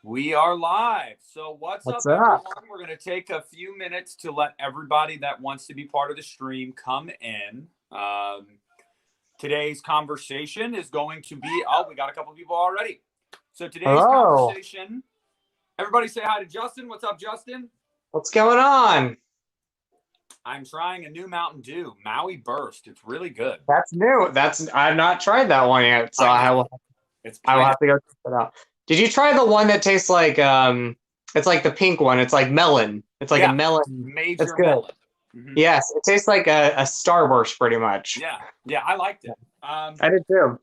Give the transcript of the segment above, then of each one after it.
We are live. So what's up, What's everyone? up? We're going to take a few minutes to let everybody that wants to be part of the stream come in. Today's conversation is going to be, we got a couple people already. So today's Hello. conversation, everybody say hi to Justin. What's up, Justin? What's going on? I'm trying a new Mountain Dew, Maui Burst. It's really good. That's new. I've not tried that one yet, so I will have to go check it out. Did you try the one that tastes like it's like the pink one? It's like melon. It's like a melon. Major it's good. melon. Mm-hmm. Yes, it tastes like a Starburst pretty much. Yeah, I liked it. I did too.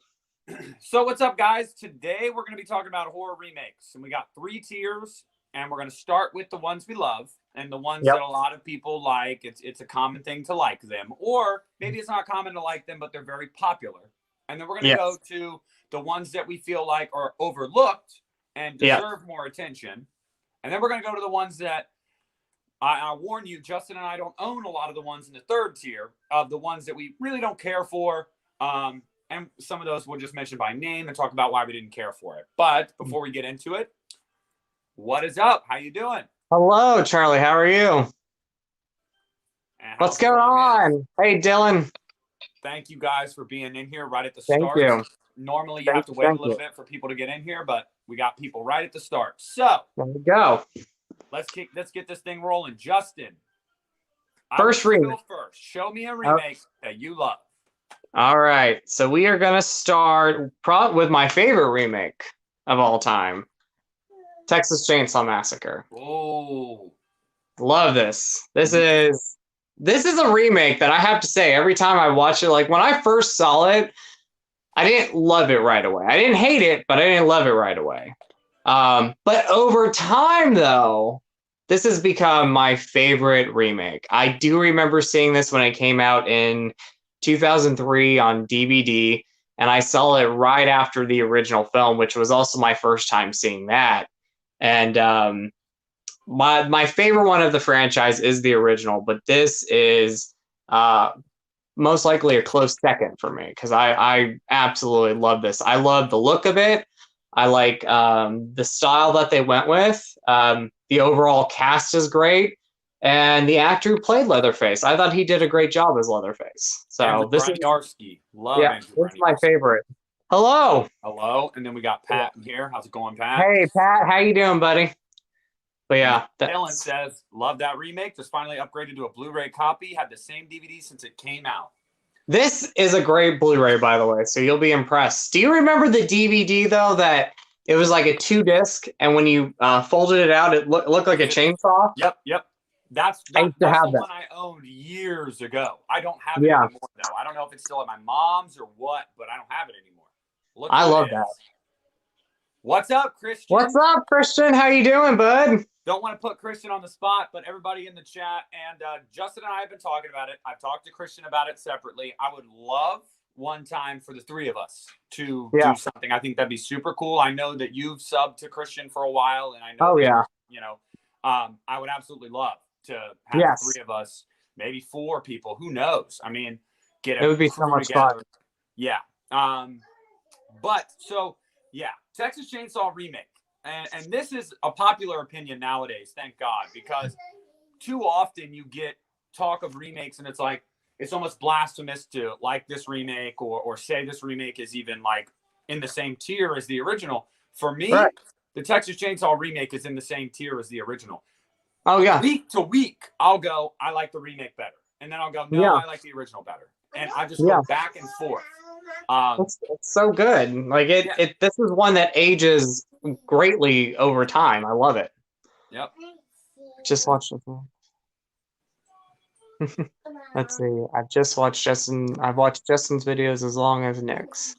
So what's up, guys? Today we're going to be talking about horror remakes, and we got 3 tiers, and we're going to start with the ones we love and the ones that a lot of people like. It's a common thing to like them, or maybe it's not common to like them, but they're very popular. And then we're going to go to the ones that we feel like are overlooked and deserve more attention. And then we're going to go to the ones that I warn you, Justin and I don't own a lot of the ones in the 3rd tier of the ones that we really don't care for. And some of those we'll just mention by name and talk about why we didn't care for it. But before we get into it, what is up? How you doing? Hello, Charlie. How are you? What's going on? Hey, Dylan. Thank you guys for being in here right at the start. Thank you. Normally you have to wait a little bit for people to get in here, but we got people right at the start. So there we go. Let's get this thing rolling. Justin, first remake. First, show me a remake that you love. All right, so we are gonna start with my favorite remake of all time, Texas Chainsaw Massacre. Oh, love this. This is a remake that I have to say every time I watch it. Like when I first saw it, I didn't love it right away. I didn't hate it, but I didn't love it right away. But over time, though, this has become my favorite remake. I do remember seeing this when it came out in 2003 on DVD, and I saw it right after the original film, which was also my first time seeing that. And my favorite one of the franchise is the original, but this is most likely a close second for me because I absolutely love this. I love the look of it. I like the style that they went with. The overall cast is great. And the actor who played Leatherface, I thought he did a great job as Leatherface. So this is Yarsky. Love this is my favorite. Hello. Hello. And then we got Pat in here. How's it going, Pat? Hey, Pat. How you doing, buddy? But yeah. Dylan says, love that remake. Just finally upgraded to a Blu-ray copy. Had the same DVD since it came out. This is a great Blu-ray, by the way, so you'll be impressed. Do you remember the DVD, though, that it was like a 2-disc, and when you folded it out, it looked like a chainsaw? Yep. That's the one I owned years ago. I don't have it anymore, though. I don't know if it's still at my mom's or what, but I don't have it anymore. I love that. What's up, Christian? What's up, Christian? How you doing, bud? Don't want to put Christian on the spot, but everybody in the chat, and Justin and I have been talking about it. I've talked to Christian about it separately. I would love one time for the 3 of us to do something. I think that'd be super cool. I know that you've subbed to Christian for a while, and I know I would absolutely love to have the 3 of us, maybe 4 people. Who knows? I mean, it would be so much fun. Yeah. Texas Chainsaw Remake. And this is a popular opinion nowadays, thank God, because too often you get talk of remakes and it's like, it's almost blasphemous to like this remake or say this remake is even like in the same tier as the original. For me, the Texas Chainsaw Remake is in the same tier as the original. Oh, yeah. Week to week, I'll go, I like the remake better. And then I'll go, no, I like the original better. And I just go back and forth. It's so good. Like this is one that ages greatly over time. I love it. Yep. Just watched it. Let's see. I've watched Justin's videos as long as Nick's.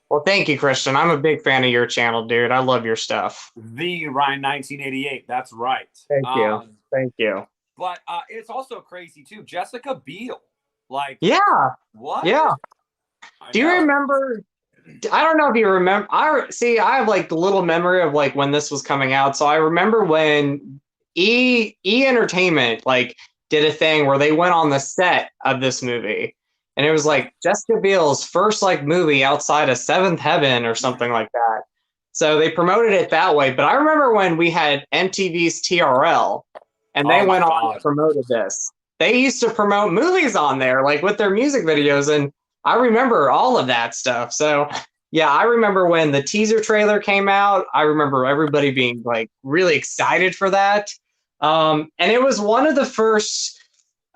Well, thank you, Christian. I'm a big fan of your channel, dude. I love your stuff. The Ryan 1988. That's right. Thank you. Thank you. But it's also crazy too. Jessica Biel. What? Yeah. Do you remember? I don't know if you remember. I have like the little memory of like when this was coming out. So I remember when E Entertainment like did a thing where they went on the set of this movie, and it was like Jessica Biel's first like movie outside of Seventh Heaven or something like that. So they promoted it that way. But I remember when we had MTV's TRL and they went on and promoted this. They used to promote movies on there, like with their music videos. And I remember all of that stuff. So yeah, I remember when the teaser trailer came out. I remember everybody being like really excited for that. And it was one of the first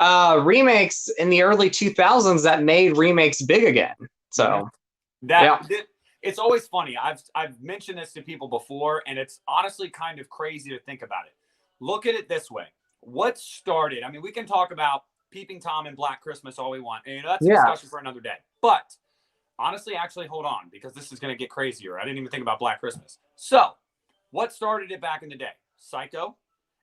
remakes in the early 2000s that made remakes big again. So it's always funny. I've mentioned this to people before, and it's honestly kind of crazy to think about it. Look at it this way. What started? I mean, we can talk about Peeping Tom and Black Christmas all we want. And, that's a discussion for another day. But honestly, actually, hold on, because this is going to get crazier. I didn't even think about Black Christmas. So what started it back in the day? Psycho.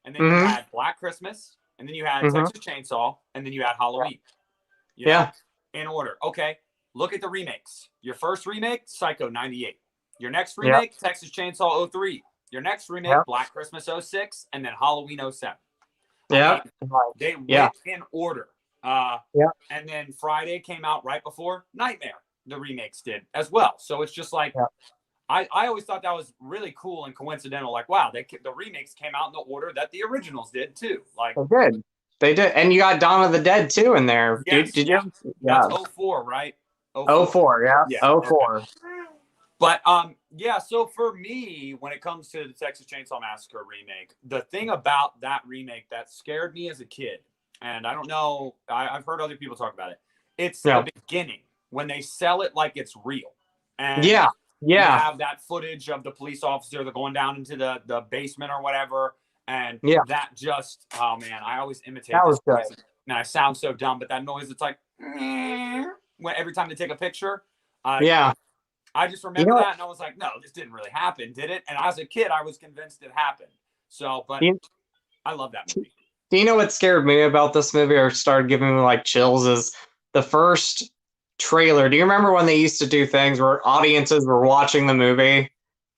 And then you had Black Christmas. And then you had Texas Chainsaw. And then you had Halloween. You know, in order. Okay. Look at the remakes. Your first remake, Psycho 98. Your next remake, Texas Chainsaw 03. Your next remake, Black Christmas 06. And then Halloween 07. Yeah. They went in order. And then Friday came out right before Nightmare. The remakes did as well. So it's just like, I always thought that was really cool and coincidental. Like, wow, the remakes came out in the order that the originals did too. Like they did. And you got Dawn of the Dead too in there. Yes, did you? That's 04, right? 04, yeah. 04. Okay. But so for me, when it comes to the Texas Chainsaw Massacre remake, the thing about that remake that scared me as a kid, and I don't know, I've heard other people talk about it. It's the beginning when they sell it like it's real. And you have that footage of the police officer that going down into the basement or whatever. And that just, oh man, I always imitate that this voice. And I sound so dumb, but that noise, it's like, when every time they take a picture. I just remember that, and I was like, no, this didn't really happen, did it? And as a kid, I was convinced it happened. So, but I love that movie. Do you know what scared me about this movie or started giving me like chills is the first trailer. Do you remember when they used to do things where audiences were watching the movie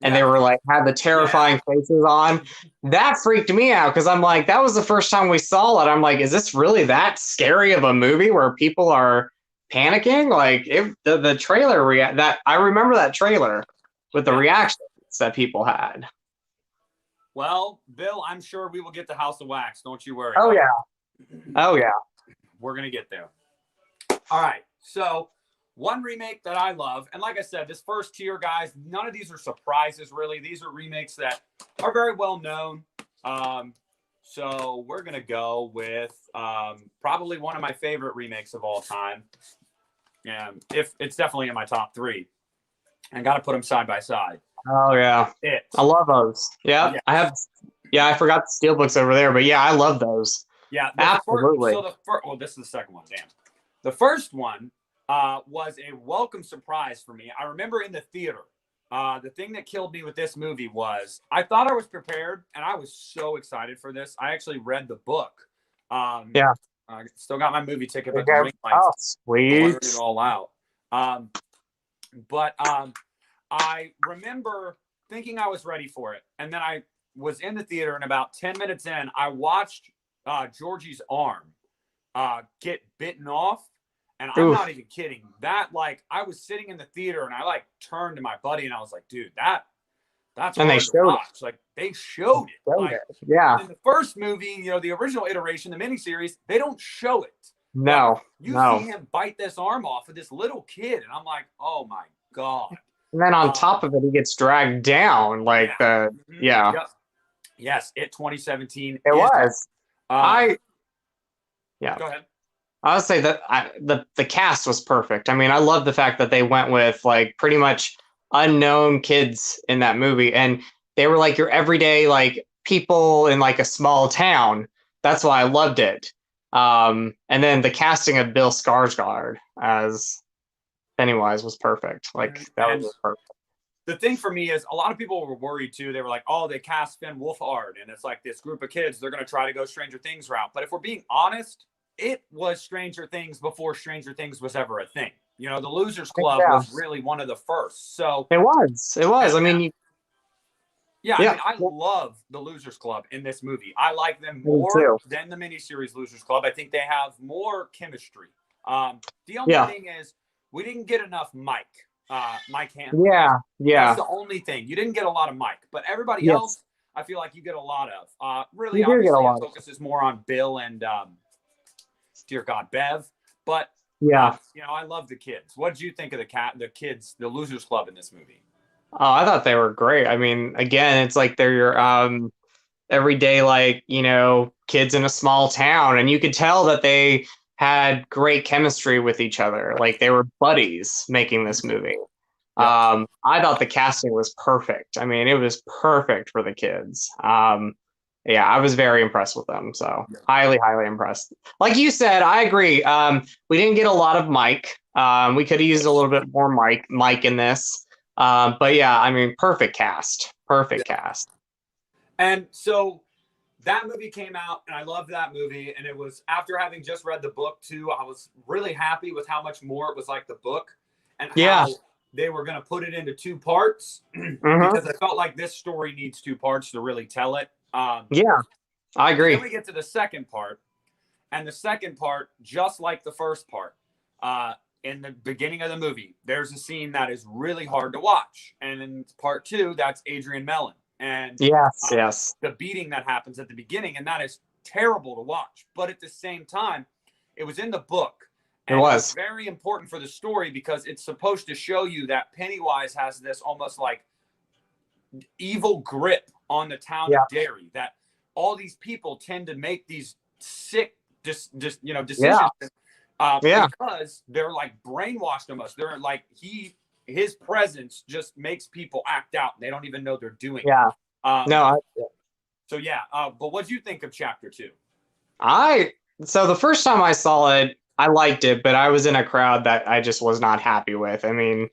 and they were like, had the terrifying faces on? That freaked me out because I'm like, that was the first time we saw it. I'm like, is this really that scary of a movie where people are panicking? Like the trailer I remember that trailer with the reactions that people had. Well, Bill, I'm sure we will get the House of Wax. Don't you worry. Oh yeah. We're gonna get there. All right. So one remake that I love, and like I said, this first tier, guys, none of these are surprises really. These are remakes that are very well known. So we're gonna go with probably one of my favorite remakes of all time. And if it's definitely in my top 3, I got to put them side by side. Oh yeah, I love those. Yeah, I have. Yeah, I forgot the steelbooks over there, but yeah, I love those. Yeah, absolutely. Well, this is the second one. Damn, the first one was a welcome surprise for me. I remember in the theater. The thing that killed me with this movie was I thought I was prepared, and I was so excited for this. I actually read the book. I still got my movie ticket, but the ring lights blurred it all out. But I remember thinking I was ready for it, and then I was in the theater, and about 10 minutes in, I watched Georgie's arm get bitten off, and I'm not even kidding. That, like, I was sitting in the theater, and I like turned to my buddy, and I was like, "Dude, that's hard to watch." Like, they showed it. Like, in the first movie, you know, the original iteration, the miniseries, they don't show it. No. You see him bite this arm off of this little kid, and I'm like, oh my God. And then on top of it, he gets dragged down. Like, Yes, It 2017. It was. Go ahead. I would say that the cast was perfect. I mean, I love the fact that they went with like pretty much unknown kids in that movie, and they were like your everyday like people in like a small town. That's why I loved it. And then the casting of Bill Skarsgård as Pennywise was perfect. Like that was perfect. The thing for me is a lot of people were worried too. They were like, "Oh, they cast Finn Wolfhard, and it's like this group of kids. They're going to try to go Stranger Things route." But if we're being honest, it was Stranger Things before Stranger Things was ever a thing. You know, the Losers Club was really one of the first. So it was. I mean, I mean, I love the Losers Club in this movie. I like them more than the miniseries Losers Club. I think they have more chemistry. The only thing is we didn't get enough Mike. Mike Hanley. Yeah, That's yeah, the only thing. You didn't get a lot of Mike, but everybody yes, else, I feel like you get a lot of. Really, you do get a obviously, it lot of. focuses more on Bill and dear God, Bev. But Yeah. I love the kids. What did you think of the kids, the Losers Club in this movie? Oh, I thought they were great. I mean, again, it's like they're your everyday, like, kids in a small town, and you could tell that they had great chemistry with each other. Like they were buddies making this movie. Yep. I thought the casting was perfect. I mean, it was perfect for the kids. Yeah, I was very impressed with them. So highly, highly impressed. Like you said, I agree. We didn't get a lot of Mike. We could have used a little bit more Mike in this. But yeah, I mean, perfect cast. Perfect cast. And so that movie came out, and I loved that movie. And it was after having just read the book too. I was really happy with how much more it was like the book, and how they were going to put it into two parts because I felt like this story needs two parts to really tell it. Yeah, I agree. Then we get to the second part, and the second part, just like the first part, in the beginning of the movie, there's a scene that is really hard to watch, and in part two, that's Adrian Mellon, and yes, the beating that happens at the beginning, and that is terrible to watch. But at the same time, it was in the book. And it was very important for the story because it's supposed to show you that Pennywise has this almost like evil grip on the town of Derry, that all these people tend to make these sick decisions because they're like brainwashed almost. They're like his presence just makes people act out. They don't even know they're doing it. But what do you think of chapter 2? So the first time I saw it, I liked it, but I was in a crowd that I just was not happy with. I mean,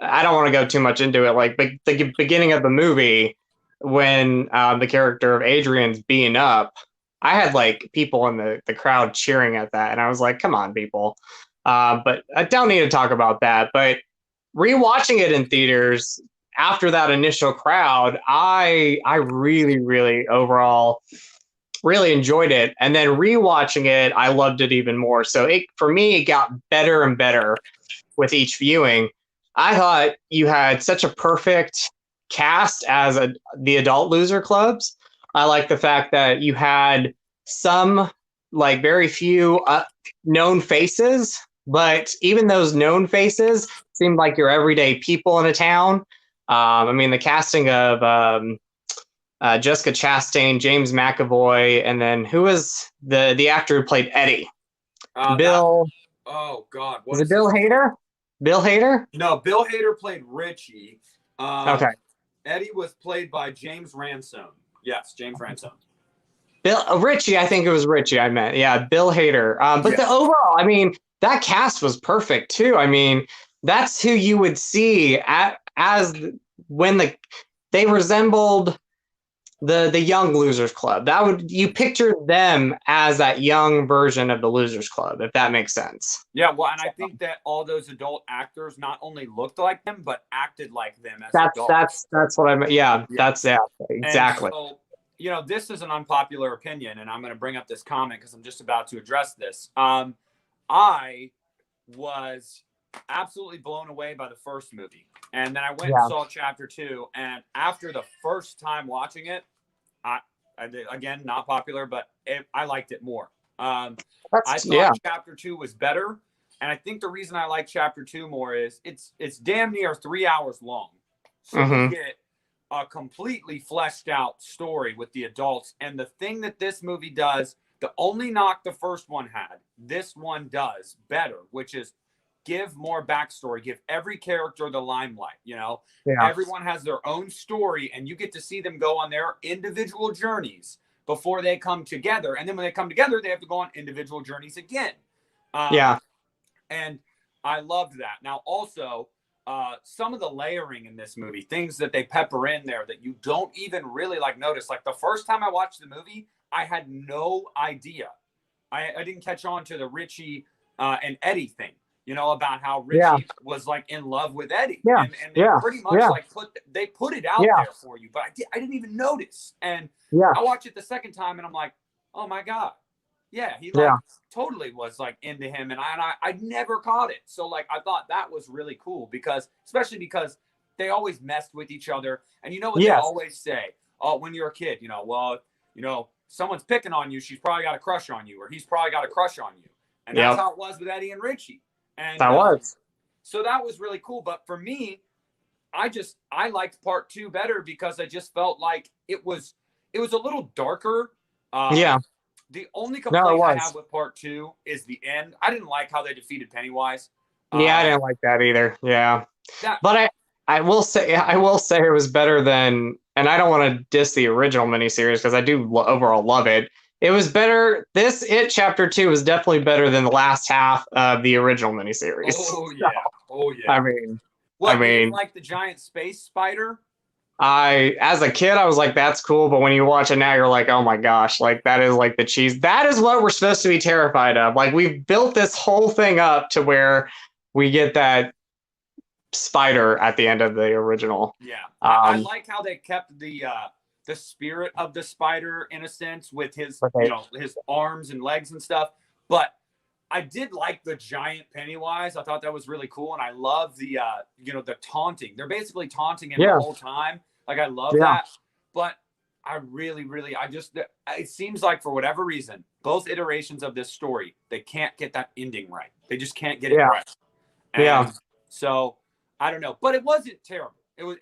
I don't want to go too much into it. Like the beginning of the movie, when the character of Adrian's being up, I had like people in the crowd cheering at that, and I was like, "Come on, people!" But I don't need to talk about that. But rewatching it in theaters after that initial crowd, I really, really overall really enjoyed it, and then rewatching it, I loved it even more. So for me, it got better and better with each viewing. I thought you had such a perfect cast as the adult loser clubs. I like the fact that you had some, like, very few known faces, but even those known faces seemed like your everyday people in a town. I mean, the casting of Jessica Chastain, James McAvoy, and then who was the actor who played Eddie? Bill. Oh God, was it Bill Hader? Bill Hader? No, Bill Hader played Richie. Okay. Eddie was played by James Ransone. Yes, James Ransone. Richie, I think it was Richie. I meant, yeah, Bill Hader. But the overall, I mean, that cast was perfect too. I mean, that's who you would see when they resembled the young Losers Club. You pictured them as that young version of the Losers Club, if that makes sense. Yeah, well, and I think that all those adult actors not only looked like them, but acted like them as adults. That's what I meant. Yeah, that's exactly. And so, this is an unpopular opinion, and I'm going to bring up this comment because I'm just about to address this. I was absolutely blown away by the first movie, and then I went and saw chapter 2, and after the first time watching it, I again, not popular, but I liked it more. I thought chapter 2 was better, and I think the reason I like chapter 2 more is it's damn near 3 hours long, so you get a completely fleshed out story with the adults. And the thing that this movie does, the only knock the first one had, this one does better, which is give more backstory, give every character the limelight. Everyone has their own story, and you get to see them go on their individual journeys before they come together. And then when they come together, they have to go on individual journeys again. And I loved that. Now, also, some of the layering in this movie, things that they pepper in there that you don't even really notice. Like the first time I watched the movie, I had no idea. I didn't catch on to the Richie and Eddie thing, about how Richie was in love with Eddie. And they pretty much they put it out there for you, but I didn't even notice. And I watched it the second time and I'm like, oh my God. Yeah, he like Yeah. totally was like into him, and I never caught it. So like I thought that was really cool because especially because they always messed with each other, and you know what they Yes. always say? Oh, when you're a kid, well, someone's picking on you, she's probably got a crush on you, or he's probably got a crush on you, and that's Yep. how it was with Eddie and Richie, and That was. so that was really cool. But for me, I liked part 2 better because I just felt like it was a little darker. Yeah. The only No, it complaint I was. have with part 2 is the end. I didn't like how they defeated Pennywise. Yeah, I didn't like that either. Yeah. That But I will say it was better than, and I don't want to diss the original miniseries because I do overall love it. It was better. Chapter 2 was definitely better than the last half of the original miniseries. Oh yeah, oh yeah. I mean, What, you didn't like the giant space spider? as a kid, I was like, that's cool. But when you watch it now, you're like, oh my gosh, like that is like the cheese. That is what we're supposed to be terrified of. Like we've built this whole thing up to where we get that spider at the end of the original. Yeah, I like how they kept the spirit of the spider in a sense with his his arms and legs and stuff. But I did like the giant Pennywise. I thought that was really cool, and I love the the taunting. They're basically taunting him the whole time. Like I love that. But I really, really, it seems like for whatever reason, both iterations of this story, they can't get that ending right. They just can't get it right. And so I don't know, but it wasn't terrible. It was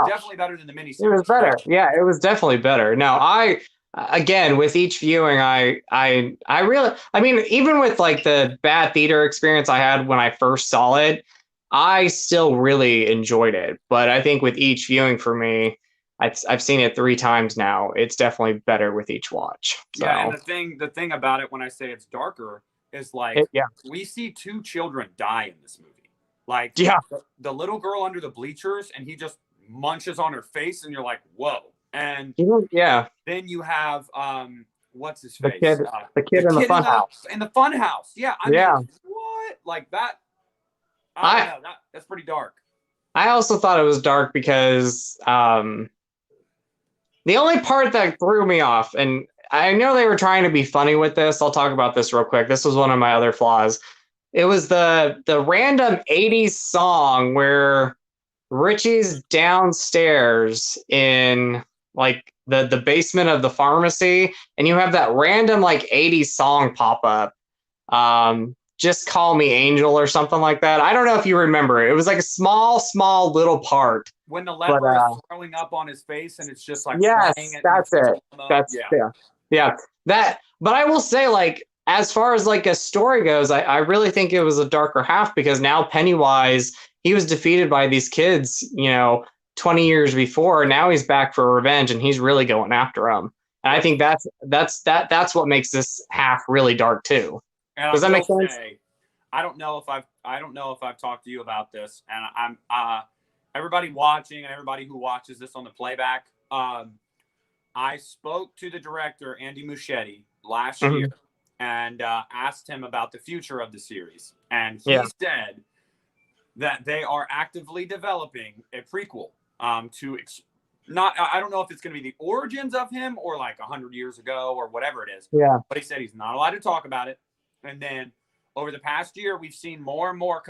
definitely better than the miniseries. It was better. Yeah, it was definitely better. Now, again, with each viewing, I really, I mean, even with like the bad theater experience I had when I first saw it, I still really enjoyed it. But I think with each viewing for me, I've seen it 3 times now. It's definitely better with each watch. So. Yeah, and the thing about it when I say it's darker is like we see 2 children die in this movie. Like the little girl under the bleachers, and he just munches on her face, and you're like, whoa. And then you have what's his face? The kid in the fun house. In the fun house. Yeah. I mean, what? Like that. I don't know. That's pretty dark. I also thought it was dark because the only part that threw me off, and I know they were trying to be funny with this. I'll talk about this real quick. This was one of my other flaws. It was the random 80s song where Richie's downstairs in like the basement of the pharmacy, and you have that random like 80s song pop up. Just Call Me Angel or something like that. I don't know if you remember. It was like a small little part. When the leper is throwing up on his face and it's just like that's it. Yeah. That, but I will say, like, as far as like a story goes, I really think it was a darker half because now Pennywise, he was defeated by these kids, 20 years before. Now he's back for revenge and he's really going after them. And I think that's what makes this half really dark too. And does that make sense? I don't know if I've talked to you about this, and I'm everybody watching and everybody who watches this on the playback. I spoke to the director Andy Muschietti last year and asked him about the future of the series, and he said that they are actively developing a prequel to I don't know if it's going to be the origins of him or like 100 years ago or whatever it is. Yeah. But he said he's not allowed to talk about it. And then over the past year, we've seen more and more,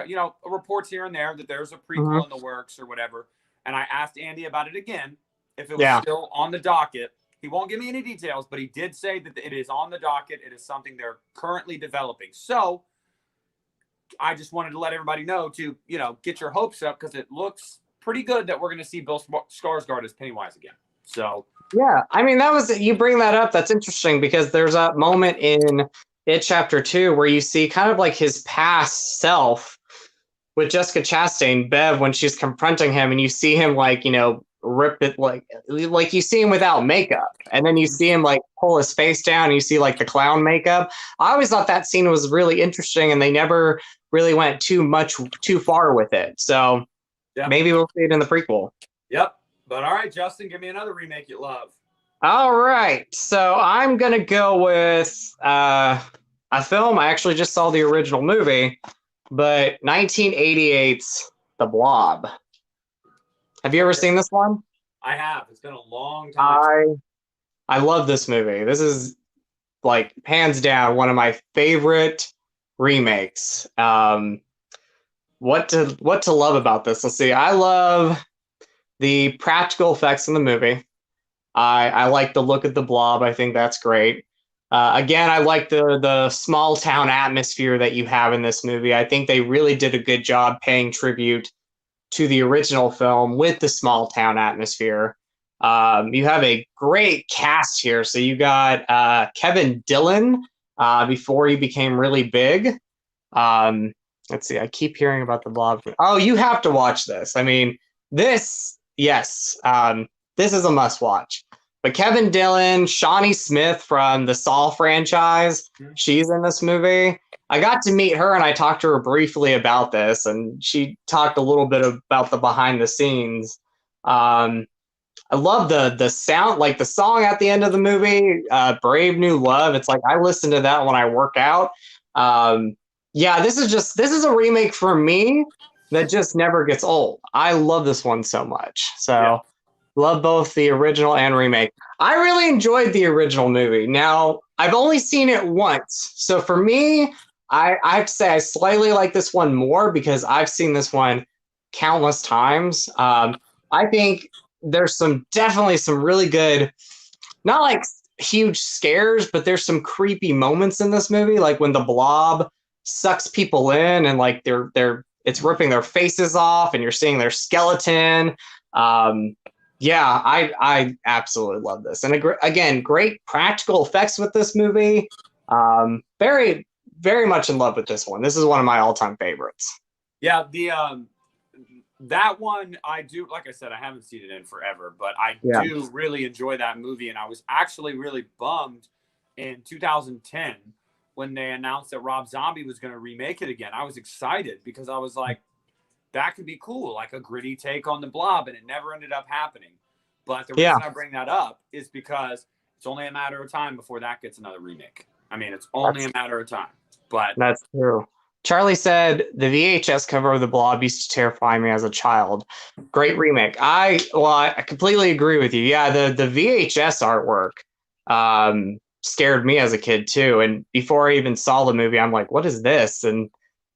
reports here and there that there's a prequel in the works or whatever. And I asked Andy about it again, if it was still on the docket. He won't give me any details, but he did say that it is on the docket. It is something they're currently developing. So I just wanted to let everybody know to, get your hopes up because it looks pretty good that we're going to see Bill Skarsgård as Pennywise again. So yeah, I mean, you bring that up. That's interesting because there's a moment in It Chapter 2 where you see kind of like his past self with Jessica Chastain, Bev, when she's confronting him, and you see him like, rip it, like you see him without makeup, and then you see him like pull his face down and you see like the clown makeup. I always thought that scene was really interesting, and they never really went too far with it. So maybe we'll see it in the prequel. Yep. But all right, Justin, give me another remake you love. All right. So I'm going to go with a film. I actually just saw the original movie, but 1988's The Blob. Have you ever seen this one? I have. It's been a long time. I love this movie. This is like hands down one of my favorite remakes. What to love about this? Let's see. I love the practical effects in the movie. I like the look of the blob. I think that's great. Again, I like the small town atmosphere that you have in this movie. I think they really did a good job paying tribute to the original film with the small town atmosphere. You have a great cast here. So you got Kevin Dillon before he became really big. Let's see. I keep hearing about the blob. Oh, you have to watch this. I mean, this, yes, this is a must watch. But Kevin Dillon, Shawnee Smith from the Saw franchise, she's in this movie. I got to meet her and I talked to her briefly about this, and she talked a little bit about the behind the scenes. I love the sound, like the song at the end of the movie, Brave New Love. It's like I listen to that when I work out. Yeah, this is a remake for me that just never gets old. I love this one so much. So love both the original and remake. I really enjoyed the original movie. Now, I've only seen it once. So for me, I have to say I slightly like this one more because I've seen this one countless times. I think there's definitely some really good, not like huge scares, but there's some creepy moments in this movie, like when the blob sucks people in and like it's ripping their faces off and you're seeing their skeleton. Yeah, I absolutely love this. And again, great practical effects with this movie. Very, very much in love with this one. This is one of my all-time favorites. Yeah, that one I do, like I said, I haven't seen it in forever, but I do really enjoy that movie. And I was actually really bummed in 2010 when they announced that Rob Zombie was going to remake it again. I was excited because I was like, that could be cool, like a gritty take on the blob, and it never ended up happening. But the reason I bring that up is because it's only a matter of time before that gets another remake. I mean, it's only a matter of time. But that's true. Charlie said the VHS cover of the blob used to terrify me as a child. Great remake. I completely agree with you. Yeah, the VHS artwork scared me as a kid too. And before I even saw the movie, I'm like, what is this? And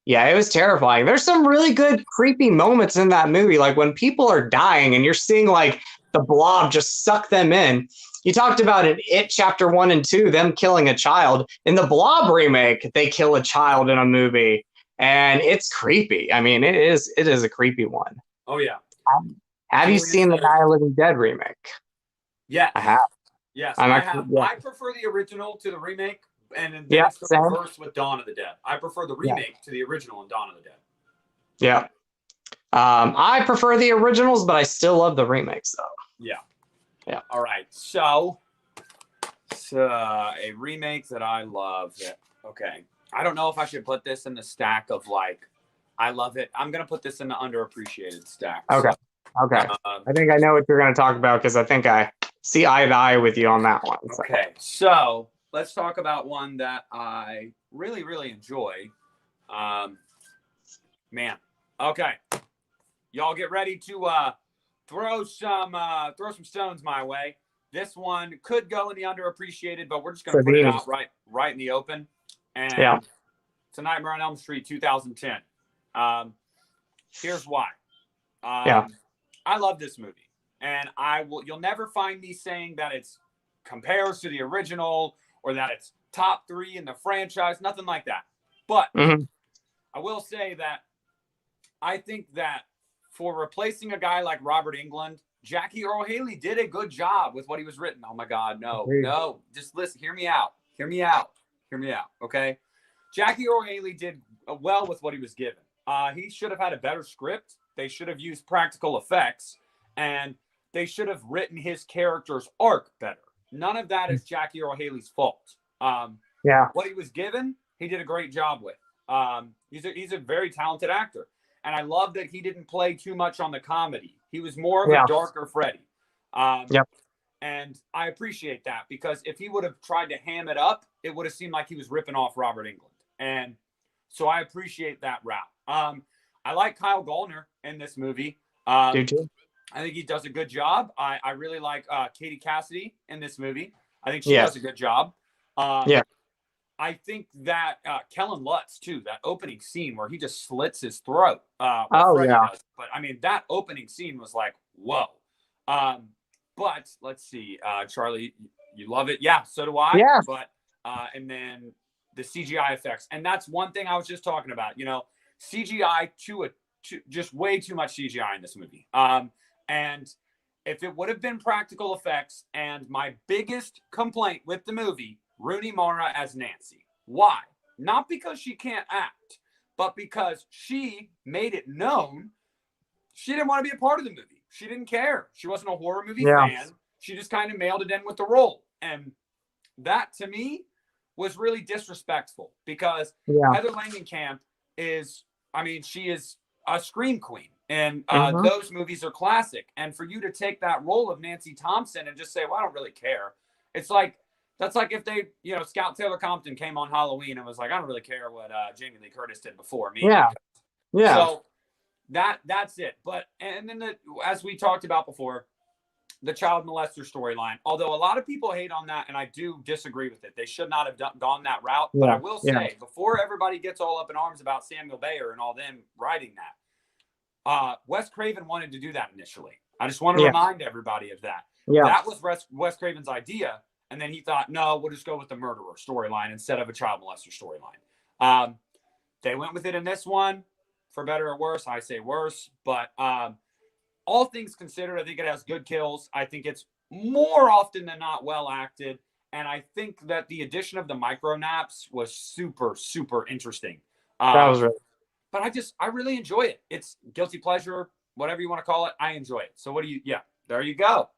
yeah, it was terrifying. There's some really good creepy moments in that movie, like when people are dying and you're seeing like the blob just suck them in. You talked about in It Chapter 1 and 2, them killing a child. In the Blob remake, they kill a child in a movie, and it's creepy. I mean, it is a creepy one. Oh, yeah. Have you seen the Night of the Living Dead remake? Yeah. I have. Yes, I have. Yeah. I prefer the original to the remake, and then it's the reverse with Dawn of the Dead. I prefer the remake to the original and Dawn of the Dead. Yeah. I prefer the originals, but I still love the remakes, though. Yeah. Yeah. All right. So a remake that I love. Okay. I don't know if I should put this in the stack of like, I love it. I'm going to put this in the underappreciated stack. Okay. So, okay. I think I know what you're going to talk about because I think I see eye to eye with you on that one. So. Okay. So let's talk about one that I really, really enjoy. Man. Okay. Y'all get ready to throw some stones my way. This one could go in the underappreciated, but we're just going to put it out right in the open. And it's A Nightmare on Elm Street 2010. Here's why. I love this movie, and you'll never find me saying that it's compares to the original or that it's top 3 in the franchise, nothing like that. But I will say that I think that for replacing a guy like Robert Englund, Jackie Earle Haley did a good job with what he was written. Oh my God, no. Just listen, hear me out. Okay. Jackie Earle Haley did well with what he was given. He should have had a better script. They should have used practical effects, and they should have written his character's arc better. None of that is Jackie Earle Haley's fault. What he was given, he did a great job with. He's a very talented actor. And I love that he didn't play too much on the comedy. He was more of a darker Freddy. And I appreciate that because if he would have tried to ham it up, it would have seemed like he was ripping off Robert Englund. And so I appreciate that route. I like Kyle Gallner in this movie. Do too. I think he does a good job. I really like Katie Cassidy in this movie. I think she does a good job. Yeah. I think that Kellen Lutz too, that opening scene where he just slits his throat. Freddy does. But I mean, that opening scene was like, whoa. But let's see, Charlie, you love it. Yeah, so do I. Yeah. But and then the CGI effects, and that's one thing I was just talking about. You know, CGI just way too much CGI in this movie. And if it would have been practical effects, and my biggest complaint with the movie, Rooney Mara as Nancy. Why? Not because she can't act, but because she made it known she didn't want to be a part of the movie. She didn't care. She wasn't a horror movie fan. She just kind of mailed it in with the role. And that, to me, was really disrespectful because Heather Langenkamp is, I mean, she is a scream queen. And those movies are classic. And for you to take that role of Nancy Thompson and just say, well, I don't really care. It's like, that's like if they, you know, Scout Taylor Compton came on Halloween and was like, I don't really care what Jamie Lee Curtis did before me. Yeah. Yeah. So that's it. But, and then as we talked about before, the child molester storyline, although a lot of people hate on that, and I do disagree with it. They should not have gone that route. But I will say, before everybody gets all up in arms about Samuel Bayer and all them writing that, Wes Craven wanted to do that initially. I just want to remind everybody of that. That was Wes Craven's idea. And then he thought, no, we'll just go with the murderer storyline instead of a child molester storyline. They went with it in this one, for better or worse. I say worse. But all things considered, I think it has good kills. I think it's more often than not well acted. And I think that the addition of the micro naps was super, super interesting. That was really. But I really enjoy it. It's guilty pleasure, whatever you want to call it. I enjoy it. So what do you? Yeah, there you go.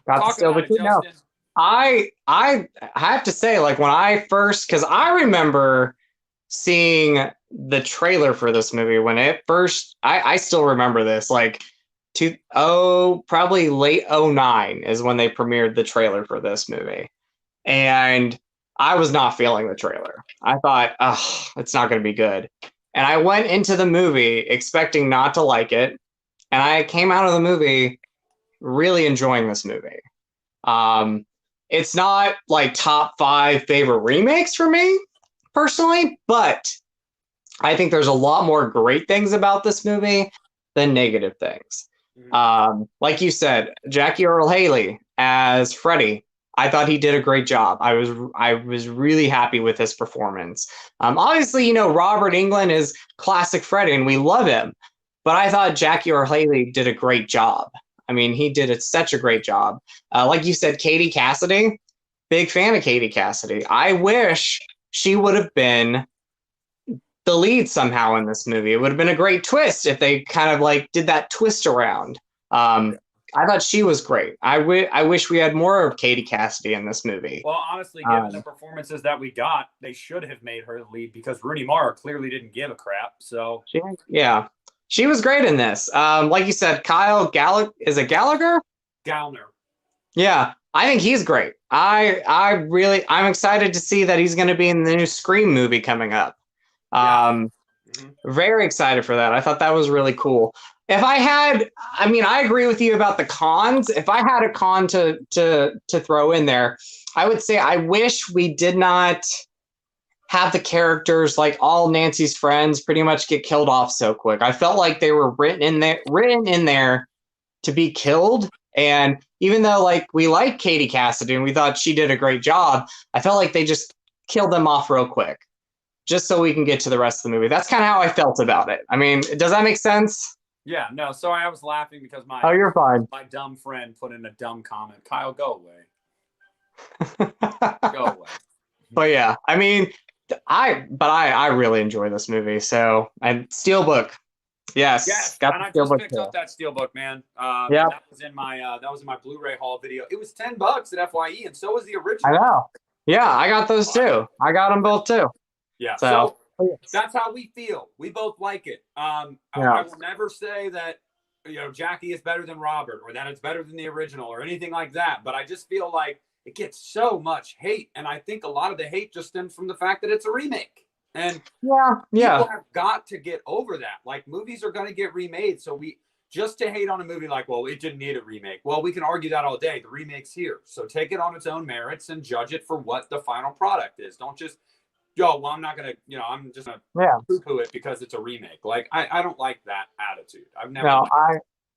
Talk about it, Justin. I have to say, like, when I first, because I remember seeing the trailer for this movie when it first, I still remember this, like, probably late 2009 is when they premiered the trailer for this movie. And I was not feeling the trailer. I thought, oh, it's not going to be good. And I went into the movie expecting not to like it. And I came out of the movie really enjoying this movie. It's not like top 5 favorite remakes for me personally, but I think there's a lot more great things about this movie than negative things. Like you said, Jackie Earle Haley as Freddy, I thought he did a great job. I was really happy with his performance. Obviously, you know, Robert Englund is classic Freddy and we love him, but I thought Jackie Earle Haley did a great job. I mean, he did such a great job. Like you said, Katie Cassidy, big fan of Katie Cassidy. I wish she would have been the lead somehow in this movie. It would have been a great twist if they kind of like did that twist around. I thought she was great. I wish we had more of Katie Cassidy in this movie. Well, honestly, given the performances that we got, they should have made her the lead because Rooney Mara clearly didn't give a crap. So she was great in this. Like you said, Kyle Gallagher. Gallner. Yeah, I think he's great. I'm excited to see that he's going to be in the new Scream movie coming up. Very excited for that. I thought that was really cool. If I had, I mean, I agree with you about the cons. If I had a con to throw in there, I would say I wish we did not have the characters, like all Nancy's friends, pretty much get killed off so quick. I felt like they were written in there to be killed. And even though like we like Katie Cassidy and we thought she did a great job, I felt like they just killed them off real quick, just so we can get to the rest of the movie. That's kind of how I felt about it. I mean, does that make sense? Yeah, no, sorry, I was laughing because you're fine. My dumb friend put in a dumb comment. Kyle, go away. Go away. But yeah, I mean, I really enjoy this movie. So, and Steelbook. Yes, got and I just picked up that Steelbook, man. Yeah, that was in my Blu-ray haul video. It was $10 at FYE, and so was the original. I know. Yeah, I got those too. I got them both too. Yeah. So that's how we feel. We both like it. I will never say that Jackie is better than Robert or that it's better than the original or anything like that. But I just feel like it gets so much hate, and I think a lot of the hate just stems from the fact that it's a remake. And people have got to get over that. Like, movies are going to get remade, so just to hate on a movie like, well, it didn't need a remake. Well, we can argue that all day. The remake's here. So take it on its own merits and judge it for what the final product is. Don't just, well, I'm not going to, I'm just going to poo-poo it because it's a remake. Like, I don't like that attitude. I've never. No,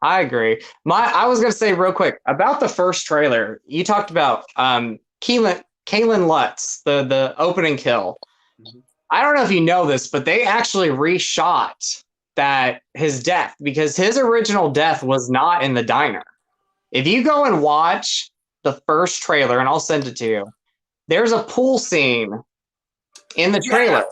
I agree. I was going to say real quick about the first trailer. You talked about Kalen Lutz, the opening kill. Mm-hmm. I don't know if you know this, but they actually reshot his death because his original death was not in the diner. If you go and watch the first trailer, and I'll send it to you, there's a pool scene in the trailer.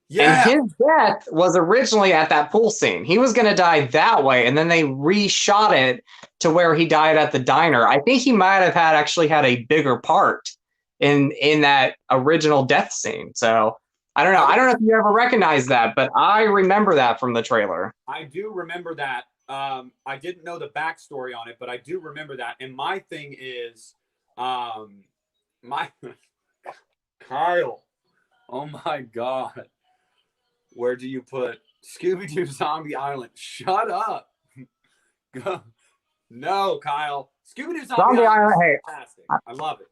Yeah. And his death was originally at that pool scene. He was going to die that way, and then they reshot it to where he died at the diner. I think he might have actually had a bigger part in that original death scene. So I don't know. I don't know if you ever recognized that, but I remember that from the trailer. I do remember that. I didn't know the backstory on it, but I do remember that. And my thing is, Kyle. Oh my God. Where do you put Scooby-Doo Zombie Island? Shut up. No, Kyle. Scooby-Doo Zombie Island. Hey, fantastic. I love it.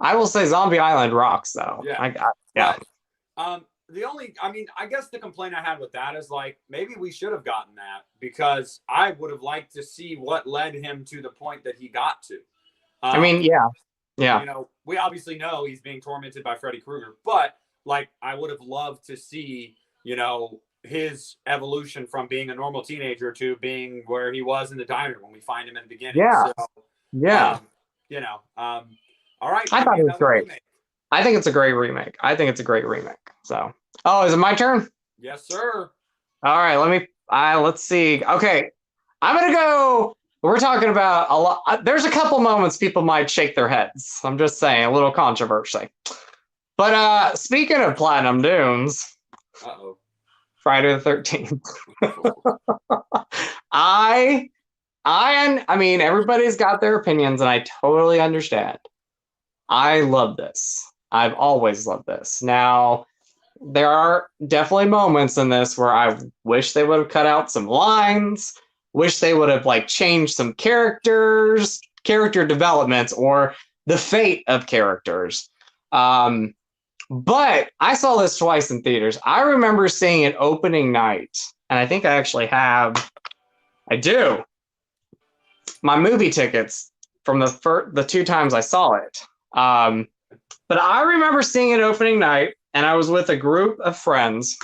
I will say Zombie Island rocks, though. Yeah. Yeah. I guess the complaint I had with that is like, maybe we should have gotten that because I would have liked to see what led him to the point that he got to. Yeah. We obviously know he's being tormented by Freddy Krueger, but like, I would have loved to see, his evolution from being a normal teenager to being where he was in the diner when we find him in the beginning. Yeah. So, all right. I thought it was great. Remake. I think it's a great remake. So, is it my turn? Yes, sir. All right, let's see. Okay, I'm going to go. We're talking about a lot. There's a couple moments people might shake their heads. I'm just saying, a little controversy. But speaking of Platinum Dunes, Friday the 13th. I mean, everybody's got their opinions, and I totally understand. I love this. I've always loved this. Now, there are definitely moments in this where I wish they would have cut out some lines, wish they would have changed some character developments, or the fate of characters. But I saw this twice in theaters. I remember seeing it opening night, and I think I actually I do. My movie tickets from the two times I saw it. But I remember seeing it opening night, and I was with a group of friends,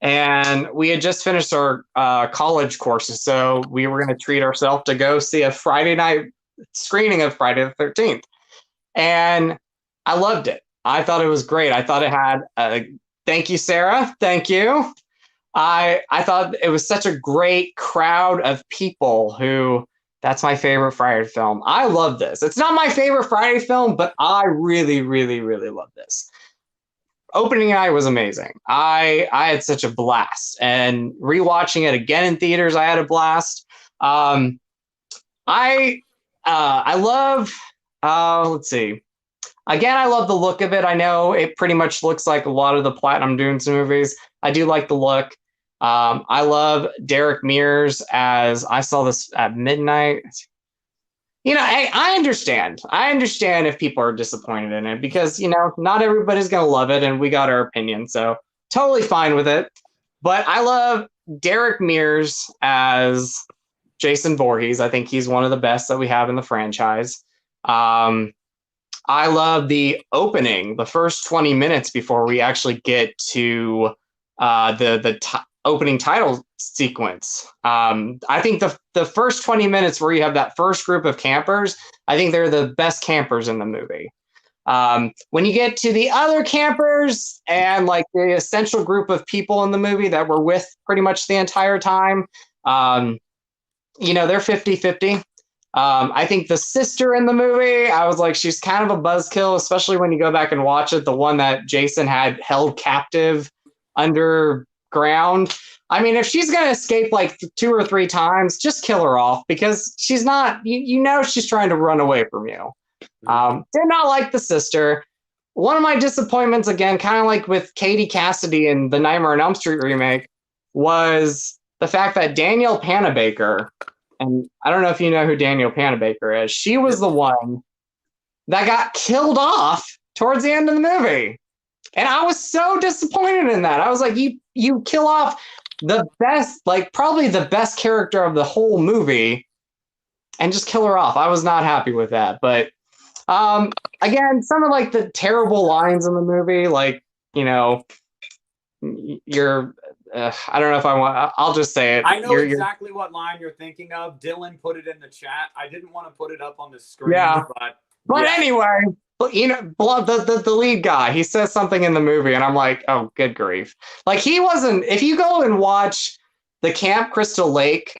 and we had just finished our college courses, so we were going to treat ourselves to go see a Friday night screening of Friday the 13th. And I loved it. I thought it was great. I thought it had thank you, Sarah. Thank you. I thought it was such a great crowd of people who... That's my favorite Friday film. I love this. It's not my favorite Friday film, but I really, really, really love this. Opening night was amazing. I had such a blast, and rewatching it again in theaters, I had a blast. I love. Let's see. Again, I love the look of it. I know it pretty much looks like a lot of the Platinum Dunes movies. I do like the look. I love Derek Mears as I saw this at midnight. I understand. I understand if people are disappointed in it because, not everybody's going to love it and we got our opinion. So totally fine with it. But I love Derek Mears as Jason Voorhees. I think he's one of the best that we have in the franchise. I love the opening, the first 20 minutes before we actually get to the opening title sequence. I think the first 20 minutes where you have that first group of campers, I think they're the best campers in the movie. When you get to the other campers and the essential group of people in the movie that were with pretty much the entire time, they're 50-50. I think the sister in the movie, I was like, she's kind of a buzzkill, especially when you go back and watch it, the one that Jason had held captive underground. I mean, if she's going to escape 2 or 3 times, just kill her off because she's not, she's trying to run away from you. Did not like the sister. One of my disappointments, again, kind of like with Katie Cassidy in the Nightmare on Elm Street remake, was the fact that Danielle Panabaker and I don't know if you know who Daniel Panabaker is. She was the one that got killed off towards the end of the movie. And I was so disappointed in that. I was like, you kill off the best, like probably the best character of the whole movie and just kill her off. I was not happy with that. But again, some of like the terrible lines in the movie, like, you know, you're I don't know if I want, I'll just say it. I know exactly what line you're thinking of. Dylan put it in the chat. I didn't want to put it up on the screen, but anyway, you know, the lead guy, he says something in the movie, and I'm like, oh, good grief. Like, he wasn't, if you go and watch the Camp Crystal Lake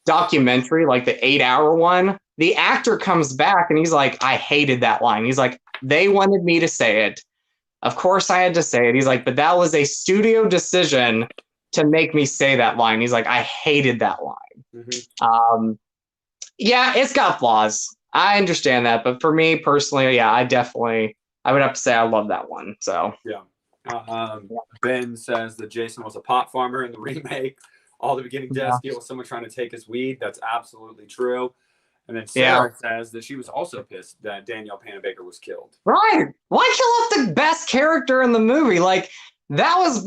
documentary, like the 8-hour one, the actor comes back and he's like, I hated that line. He's like, they wanted me to say it. Of course I had to say it. He's like, but that was a studio decision to make me say that line. He's like, I hated that line. Yeah, it's got flaws. I understand that. But for me personally, yeah, I would have to say I love that one. So yeah. Ben says that Jason was a pot farmer in the remake. All the beginning deaths deal with someone trying to take his weed. That's absolutely true. And then Sarah says that she was also pissed that Danielle Panabaker was killed. Right. Why kill off the best character in the movie? Like,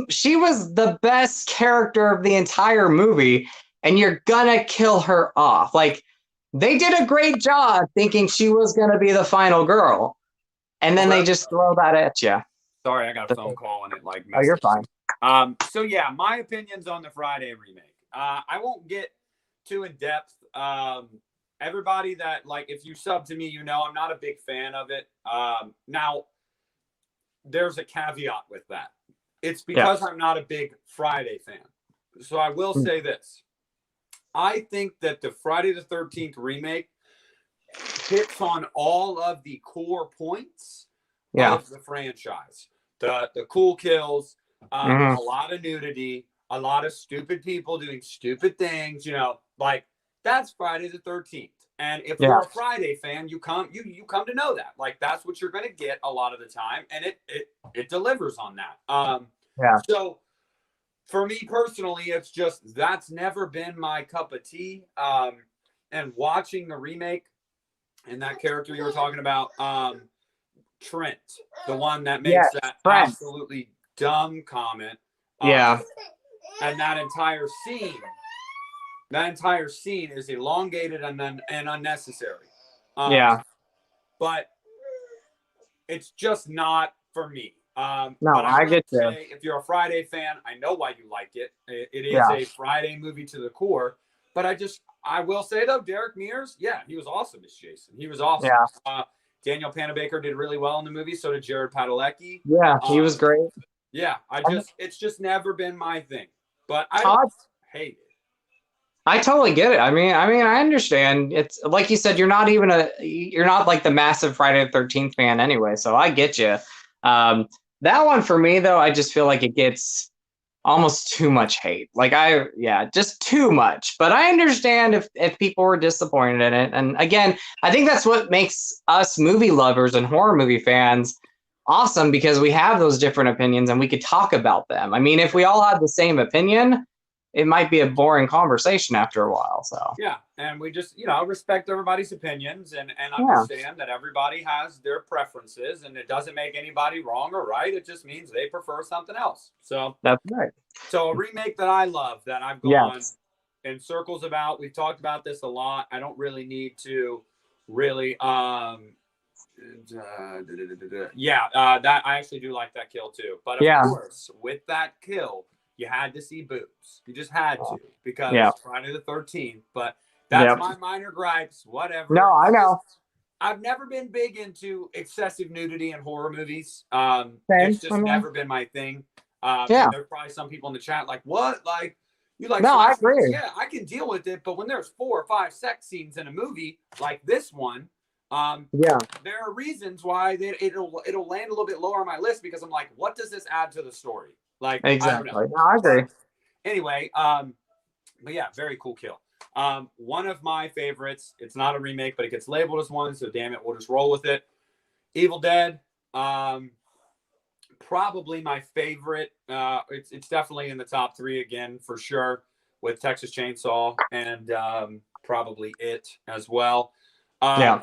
she was the best character of the entire movie, and you're gonna kill her off. Like, they did a great job thinking she was gonna be the final girl, and then they just throw that at you. Sorry, I got a phone call and it like messaged. Oh, you're fine. So yeah, my opinions on the Friday remake. I won't get too in depth. Everybody that, like, if you sub to me, you know I'm not a big fan of it. Now, there's a caveat with that. It's because I'm not a big Friday fan. So I will say this. I think that the Friday the 13th remake hits on all of the core points of the franchise. The cool kills, a lot of nudity, a lot of stupid people doing stupid things, you know, like, that's Friday the 13th. And if you're a Friday fan, you come to know that. Like, that's what you're going to get a lot of the time, and it delivers on that. So for me personally, it's just, that's never been my cup of tea. And watching the remake and that character you were talking about, Trent, the one that makes that absolutely dumb comment. And that entire scene is elongated and unnecessary. But it's just not for me. No, but I get you. If you're a Friday fan, I know why you like it. It is a Friday movie to the core. But I will say, though, Derek Mears, he was awesome as Jason. He was awesome. Daniel Panabaker did really well in the movie. So did Jared Padalecki. Yeah, he was great. Yeah, it's just never been my thing. But I don't hate it. I totally get it. I mean, I understand. It's like you said, you're not like the massive Friday the 13th fan anyway. So I get you. That one for me though, I just feel like it gets almost too much hate. Like just too much. But I understand if people were disappointed in it. And again, I think that's what makes us movie lovers and horror movie fans awesome, because we have those different opinions and we could talk about them. I mean, if we all had the same opinion, it might be a boring conversation after a while. So and we just respect everybody's opinions and understand that everybody has their preferences, and it doesn't make anybody wrong or right. It just means they prefer something else. So that's right. So a remake that I love, that I've gone in circles about, we've talked about this a lot. I don't really need to really that I actually do like that kill too. But of course, with that kill, you had to see boobs. You just had to, because it's Friday the 13th. But that's my minor gripes. Whatever. No, I know. I've never been big into excessive nudity in horror movies. It's just never been my thing. There's probably some people in the chat like, what? Like, you like? No, I agree. Yeah, I can deal with it. But when there's 4 or 5 sex scenes in a movie like this one, there are reasons why it'll land a little bit lower on my list, because I'm like, what does this add to the story? Like, exactly. I don't know. No, I agree. Anyway, but yeah, very cool kill. One of my favorites. It's not a remake, but it gets labeled as one, so damn it, we'll just roll with it. Evil Dead. Probably my favorite. It's definitely in the top 3 again for sure, with Texas Chainsaw and probably it as well. Yeah.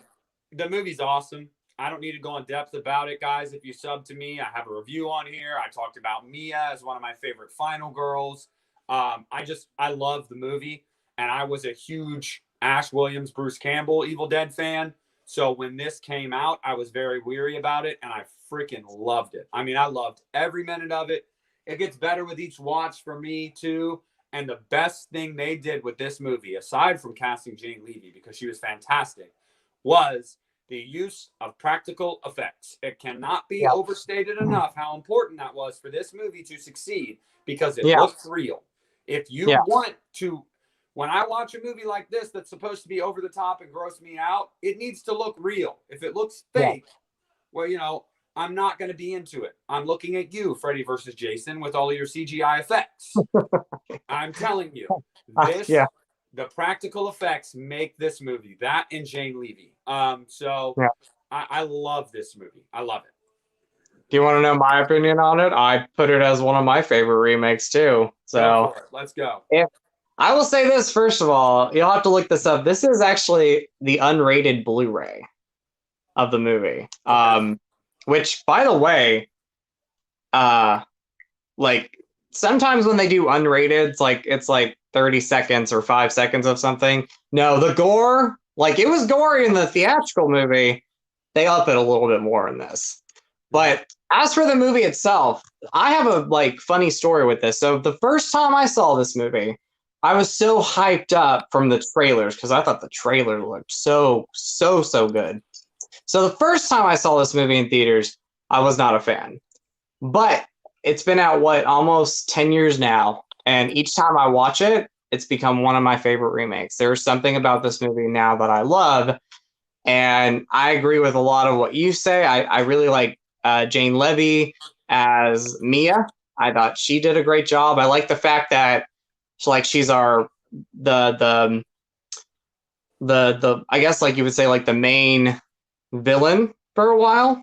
The movie's awesome. I don't need to go in depth about it, guys. If you sub to me, I have a review on here. I talked about Mia as one of my favorite final girls. I love the movie, and I was a huge Ash Williams, Bruce Campbell, Evil Dead fan. So when this came out, I was very weary about it, and I freaking loved it. I mean, I loved every minute of it. It gets better with each watch for me too. And the best thing they did with this movie, aside from casting Jane Levy because she was fantastic, was the use of practical effects. It cannot be overstated enough how important that was for this movie to succeed because it looks real. If you want to, when I watch a movie like this that's supposed to be over the top and gross me out, it needs to look real. If it looks fake, well, you know, I'm not going to be into it. I'm looking at you, Freddy versus Jason, with all of your CGI effects. I'm telling you, the practical effects make this movie. That and Jane Levy. I love this movie. I love it. Do you want to know my opinion on it? I put it as one of my favorite remakes too. So go for it. Let's go. I will say this, first of all, you'll have to look this up. This is actually the unrated Blu-ray of the movie. Okay. Which, by the way, like sometimes when they do unrated, it's like 30 seconds or 5 seconds of something. No, the gore, like it was gory in the theatrical movie. They up it a little bit more in this. But as for the movie itself, I have a like funny story with this. So the first time I saw this movie, I was so hyped up from the trailers because I thought the trailer looked so good. So the first time I saw this movie in theaters, I was not a fan. But it's been out, almost 10 years now. And each time I watch it, it's become one of my favorite remakes. There's something about this movie now that I love. And I agree with a lot of what you say. I really like Jane Levy as Mia. I thought she did a great job. I like the fact that she's our the I guess like you would say like the main villain for a while.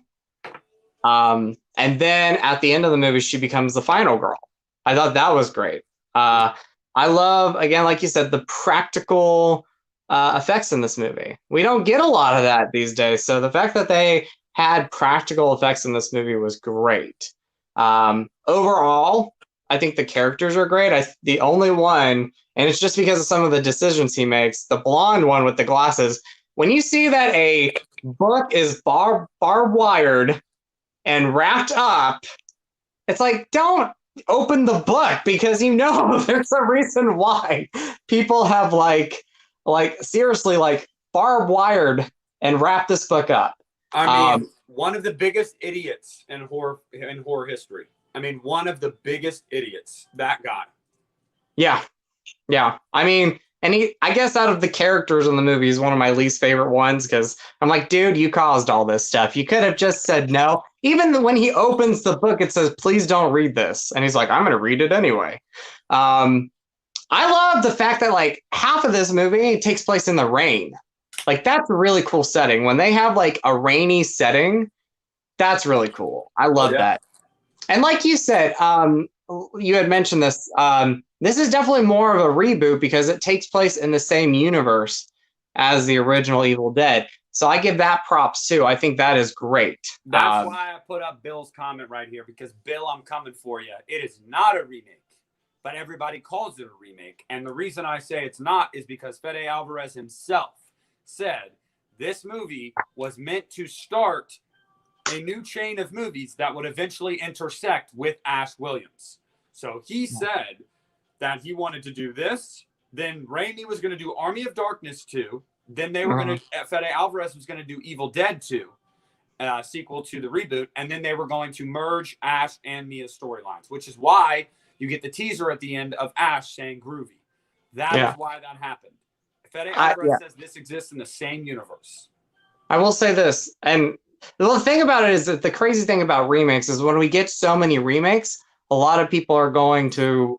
And then at the end of the movie, she becomes the final girl. I thought that was great. I love, again, like you said, the practical effects in this movie. We don't get a lot of that these days. So the fact that they had practical effects in this movie was great. Overall, I think the characters are great. The only one, and it's just because of some of the decisions he makes, the blonde one with the glasses, when you see that a book is barbed wired and wrapped up, it's like, don't open the book because you know there's a reason why people have like seriously like barbed wired and wrapped this book up. I mean, one of the biggest idiots in horror history. I mean, one of the biggest idiots, that guy. Yeah. I mean, and I guess out of the characters in the movie, he's one of my least favorite ones because I'm like, dude, you caused all this stuff. You could have just said no. Even when he opens the book, it says, please don't read this. And he's like, I'm going to read it anyway. I love the fact that like half of this movie takes place in the rain. Like that's a really cool setting. When they have like a rainy setting, that's really cool. I love that. And like you said, you had mentioned this. This is definitely more of a reboot because it takes place in the same universe as the original Evil Dead. So I give that props too. I think that is great. That's why I put up Bill's comment right here because Bill, I'm coming for you. It is not a remake, but everybody calls it a remake. And the reason I say it's not is because Fede Alvarez himself said this movie was meant to start a new chain of movies that would eventually intersect with Ash Williams. So he said that he wanted to do this. Then Raimi was going to do Army of Darkness 2. Then they were going to, Fede Alvarez was going to do Evil Dead 2, sequel to the reboot. And then they were going to merge Ash and Mia's storylines, which is why you get the teaser at the end of Ash saying groovy. That is why that happened. Fede Alvarez says this exists in the same universe. I will say this, and the thing about it is that the crazy thing about remakes is when we get so many remakes, a lot of people are going to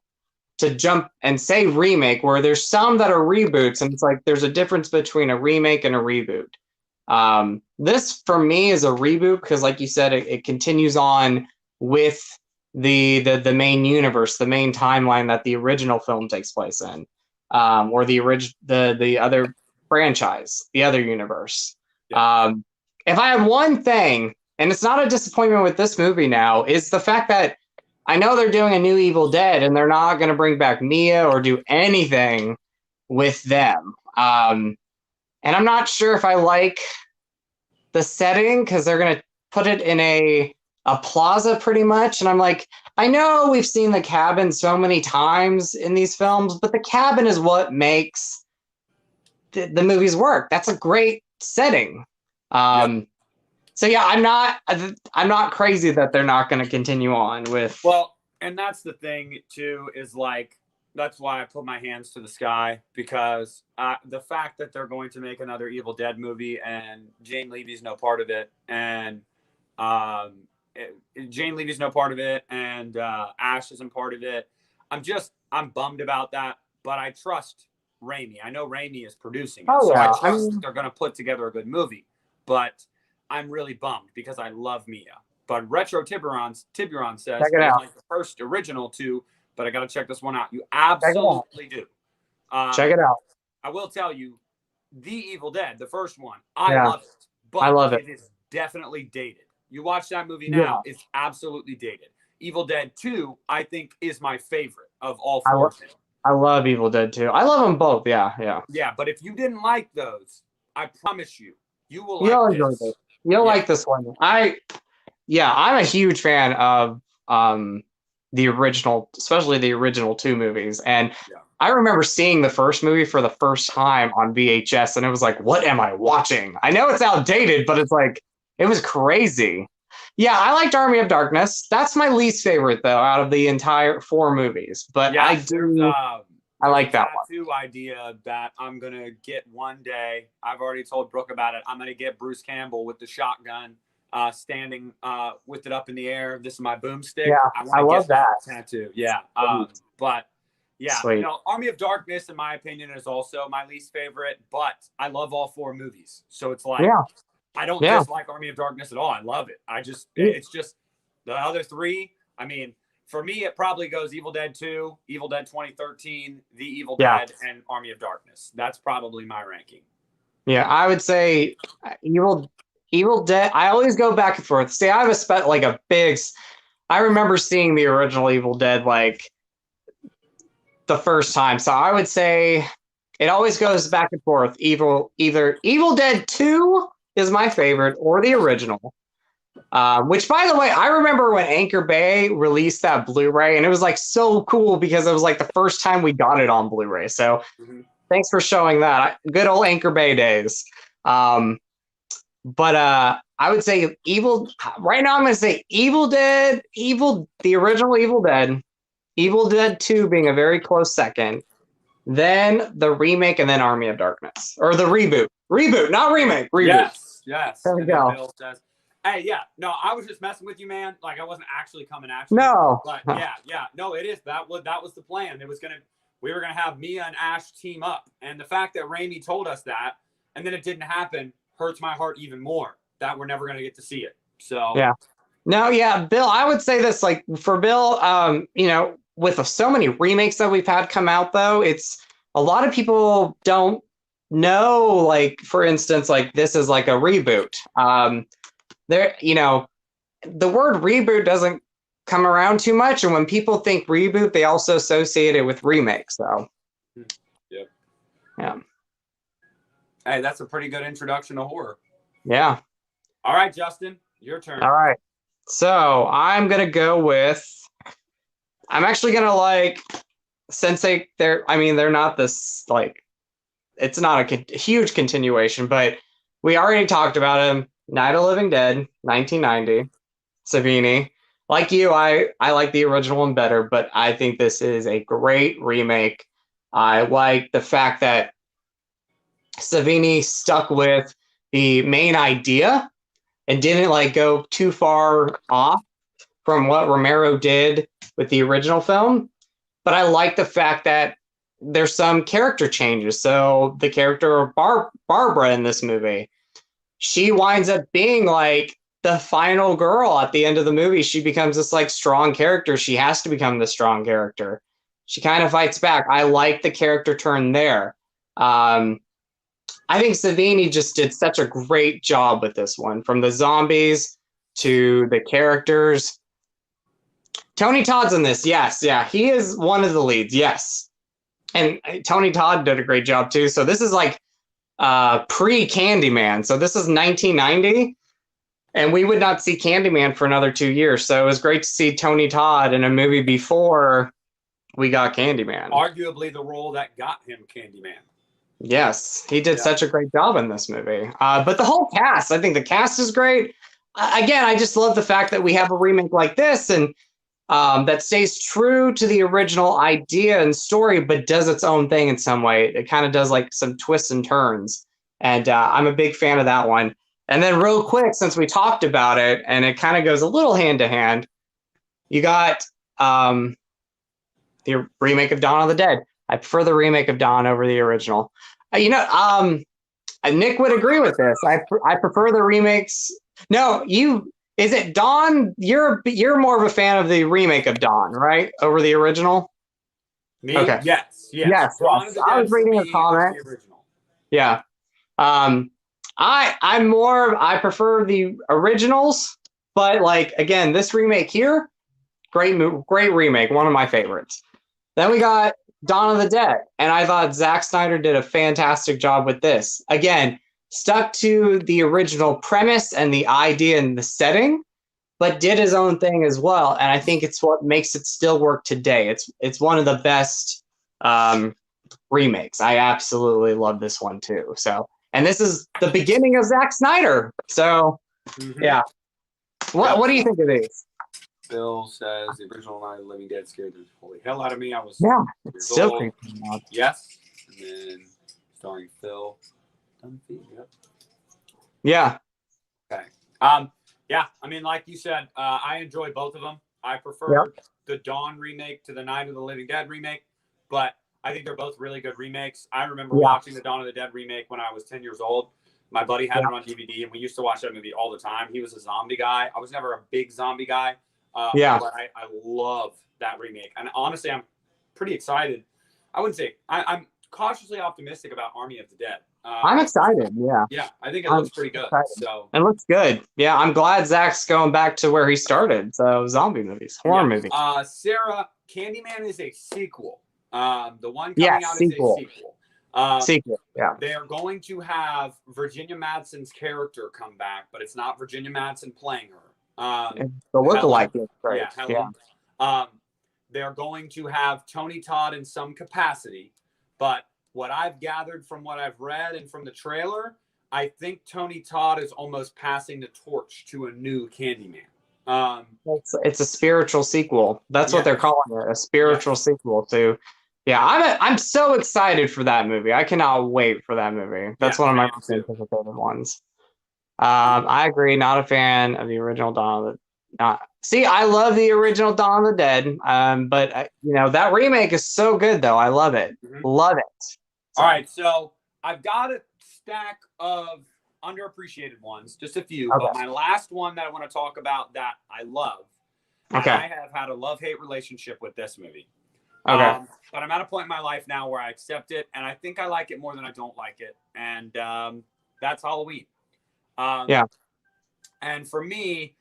jump and say remake, where there's some that are reboots, and it's like there's a difference between a remake and a reboot. This for me is a reboot because, like you said, it continues on with the main universe, the main timeline that the original film takes place in. or the other franchise, the other universe. Yeah. If I had one thing, and it's not a disappointment with this movie now, is the fact that I know they're doing a new Evil Dead and they're not going to bring back Mia or do anything with them. And I'm not sure if I like the setting because they're going to put it in a plaza pretty much. And I'm like, I know we've seen the cabin so many times in these films, but the cabin is what makes the movies work. That's a great setting. So yeah, I'm not crazy that they're not going to continue on with. Well, and that's the thing too, is like, that's why I put my hands to the sky, because the fact that they're going to make another Evil Dead movie and Jane Levy's no part of it, and Jane Levy's no part of it, and Ash isn't part of it. I'm bummed about that, but I trust Raimi. I know Raimi is producing it, so I trust that they're going to put together a good movie. But I'm really bummed because I love Mia. But Retro Tiburon says Check it out. like the first original two, but I got to check this one out. You absolutely do. Check it out. I will tell you, The Evil Dead, the first one, I love it. But I love it. It is definitely dated. You watch that movie now, it's absolutely dated. Evil Dead 2, I think, is my favorite of all four of them. I love Evil Dead 2. I love them both. Yeah. Yeah, but if you didn't like those, I promise you, you will like this. You'll like this one. I'm a huge fan of the original, especially the original two movies. And I remember seeing the first movie for the first time on VHS, and it was like, what am I watching? I know it's outdated, but it's like, it was crazy. Yeah, I liked Army of Darkness. That's my least favorite, though, out of the entire four movies. But I like that one. Tattoo idea that I'm going to get one day. I've already told Brooke about it. I'm going to get Bruce Campbell with the shotgun, standing with it up in the air. This is my boomstick. Yeah, I love that tattoo. Yeah. But yeah, Army of Darkness, in my opinion, is also my least favorite, but I love all four movies. So it's like, I don't dislike Army of Darkness at all. I love it. It's just the other three. I mean, for me, it probably goes Evil Dead 2, Evil Dead 2013, The Evil Dead, and Army of Darkness. That's probably my ranking. Yeah, I would say Evil Dead. I always go back and forth. See, I have I remember seeing the original Evil Dead like the first time. So I would say it always goes back and forth. Either Evil Dead 2 is my favorite or the original. Which, by the way, I remember when Anchor Bay released that Blu-ray, and it was like so cool because it was like the first time we got it on Blu-ray. So thanks for showing that. Good old Anchor Bay days. But I would say right now I'm going to say Evil Dead, the original Evil Dead, Evil Dead 2 being a very close second, then the remake, and then Army of Darkness. Or the reboot. Reboot, not remake. Reboot. Yes. There we go. Hey, no, I was just messing with you, man. Like, I wasn't actually coming at you. No. But no, it is. That was the plan. We were gonna have Mia and Ash team up, and the fact that Raimi told us that, and then it didn't happen, hurts my heart even more. That we're never gonna get to see it. So Bill, I would say this, like, for Bill, with so many remakes that we've had come out, though, it's a lot of people don't know, like, for instance, like, this is like a reboot. The word reboot doesn't come around too much, and when people think reboot, they also associate it with remakes. So, yeah. Hey, that's a pretty good introduction to horror. Yeah. All right, Justin, your turn. All right. So I'm gonna go with. I'm actually gonna since they're not this like, it's not a huge continuation, but we already talked about him. Night of the Living Dead, 1990, Savini. Like you, I like the original one better, but I think this is a great remake. I like the fact that Savini stuck with the main idea and didn't go too far off from what Romero did with the original film. But I like the fact that there's some character changes. So the character of Barbara in this movie, she winds up being like the final girl at the end of the movie. She becomes this strong character. She has to become the strong character. She kind of fights back. I like the character turn there. I think Savini just did such a great job with this one, from the zombies to the characters. Tony Todd's in this, yes, yeah, he is one of the leads, yes, and Tony Todd did a great job too. So this is like pre-Candyman, so this is 1990, and we would not see Candyman for another 2 years. So it was great to see Tony Todd in a movie before we got Candyman. Arguably the role that got him Candyman. Yes, he did such a great job in this movie. But the whole cast, I think the cast is great. Again, I just love the fact that we have a remake like this, and that stays true to the original idea and story, but does its own thing in some way. It kind of does like some twists and turns. And I'm a big fan of that one. And then real quick, since we talked about it, and it kind of goes a little hand to hand, you got the remake of Dawn of the Dead. I prefer the remake of Dawn over the original. Nick would agree with this. I prefer the remakes. No, is it Dawn? You're more of a fan of the remake of Dawn, right? Over the original? Me? Okay. Yes. I was reading a comment. Yeah. I prefer the originals, but like again, this remake here, great remake, one of my favorites. Then we got Dawn of the Dead, and I thought Zack Snyder did a fantastic job with this. Again, stuck to the original premise and the idea and the setting, but did his own thing as well. And I think it's what makes it still work today. It's one of the best remakes. I absolutely love this one too. So, and this is the beginning of Zack Snyder. So, yeah. What do you think of these? Bill says the original Night of the Living Dead scared the holy hell out of me. I was still creeping out. Yes, and then starring Phil Dunphy. Yep. Yeah. Okay. Yeah. I mean, like you said, I enjoy both of them. I prefer the Dawn remake to the Night of the Living Dead remake, but I think they're both really good remakes. I remember watching the Dawn of the Dead remake when I was 10 years old. My buddy had it on DVD, and we used to watch that movie all the time. He was a zombie guy. I was never a big zombie guy. But I love that remake. And honestly, I'm pretty excited. I wouldn't say I'm cautiously optimistic about Army of the Dead. I'm excited. Yeah. Yeah, I think it looks pretty good. So it looks good. Yeah, I'm glad Zach's going back to where he started. So zombie movies, horror movies. Sarah, Candyman is a sequel. The one coming out is a sequel. Yeah. They are going to have Virginia Madsen's character come back, but it's not Virginia Madsen playing her. The look-alike is great. They're going to have Tony Todd in some capacity, but what I've gathered from what I've read and from the trailer, I think Tony Todd is almost passing the torch to a new Candyman. It's a spiritual sequel. That's what they're calling it, a spiritual sequel to. Yeah, I'm so excited for that movie. I cannot wait for that movie. That's one of my favorite ones. I agree. Not a fan of the original Dawn of the. See, I love the original Dawn of the Dead. But that remake is so good, though. I love it. Love it. So. All right, so I've got a stack of underappreciated ones, just a few. But my last one that I want to talk about that I love. Okay. I have had a love-hate relationship with this movie. Okay. But I'm at a point in my life now where I accept it, and I think I like it more than I don't like it, and that's Halloween. And for me,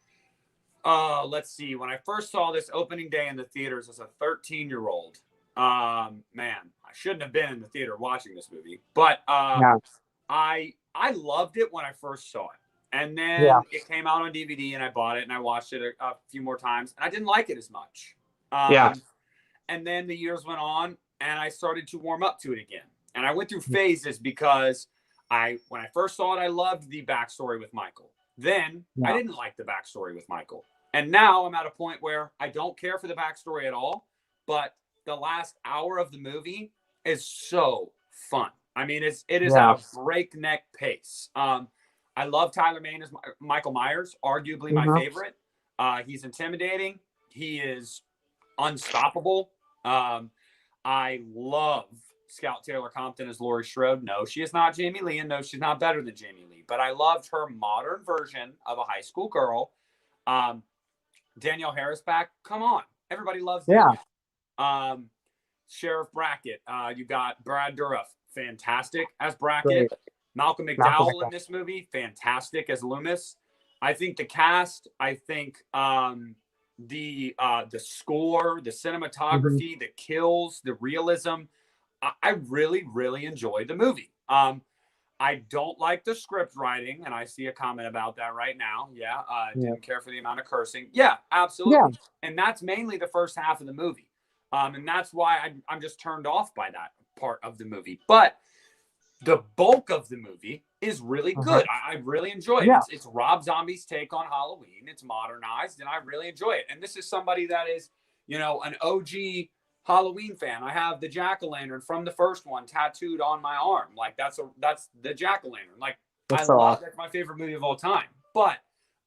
let's see, when I first saw this opening day in the theaters as a 13-year-old, man, I shouldn't have been in the theater watching this movie, but I loved it when I first saw it. And then it came out on DVD and I bought it and I watched it a few more times and I didn't like it as much. And then the years went on and I started to warm up to it again. And I went through phases because when I first saw it, I loved the backstory with Michael. Then I didn't like the backstory with Michael. And now I'm at a point where I don't care for the backstory at all. But the last hour of the movie is so fun. I mean, it is at a breakneck pace. I love Tyler Mane as Michael Myers, arguably my favorite. He's intimidating. He is unstoppable. I love Scout Taylor Compton as Laurie Strode. No, she is not Jamie Lee, and no, she's not better than Jamie Lee. But I loved her modern version of a high school girl. Danielle Harris back. Come on. Everybody loves Danielle. Sheriff Brackett. You got Brad Dourif, fantastic as Brackett. Great. Malcolm McDowell in this movie, fantastic as Loomis. I think the cast, I think the score, the cinematography, the kills, the realism. I really, really enjoyed the movie. I don't like the script writing, and I see a comment about that right now. Yeah, didn't care for the amount of cursing. Yeah, absolutely. Yeah. And that's mainly the first half of the movie. And that's why I'm just turned off by that part of the movie. But the bulk of the movie is really good. I really enjoy it. Yeah. It's Rob Zombie's take on Halloween. It's modernized, and I really enjoy it. And this is somebody that is, you know, an OG Halloween fan. I have the jack-o'-lantern from the first one tattooed on my arm. Like that's the jack-o'-lantern. Like that's my favorite movie of all time. But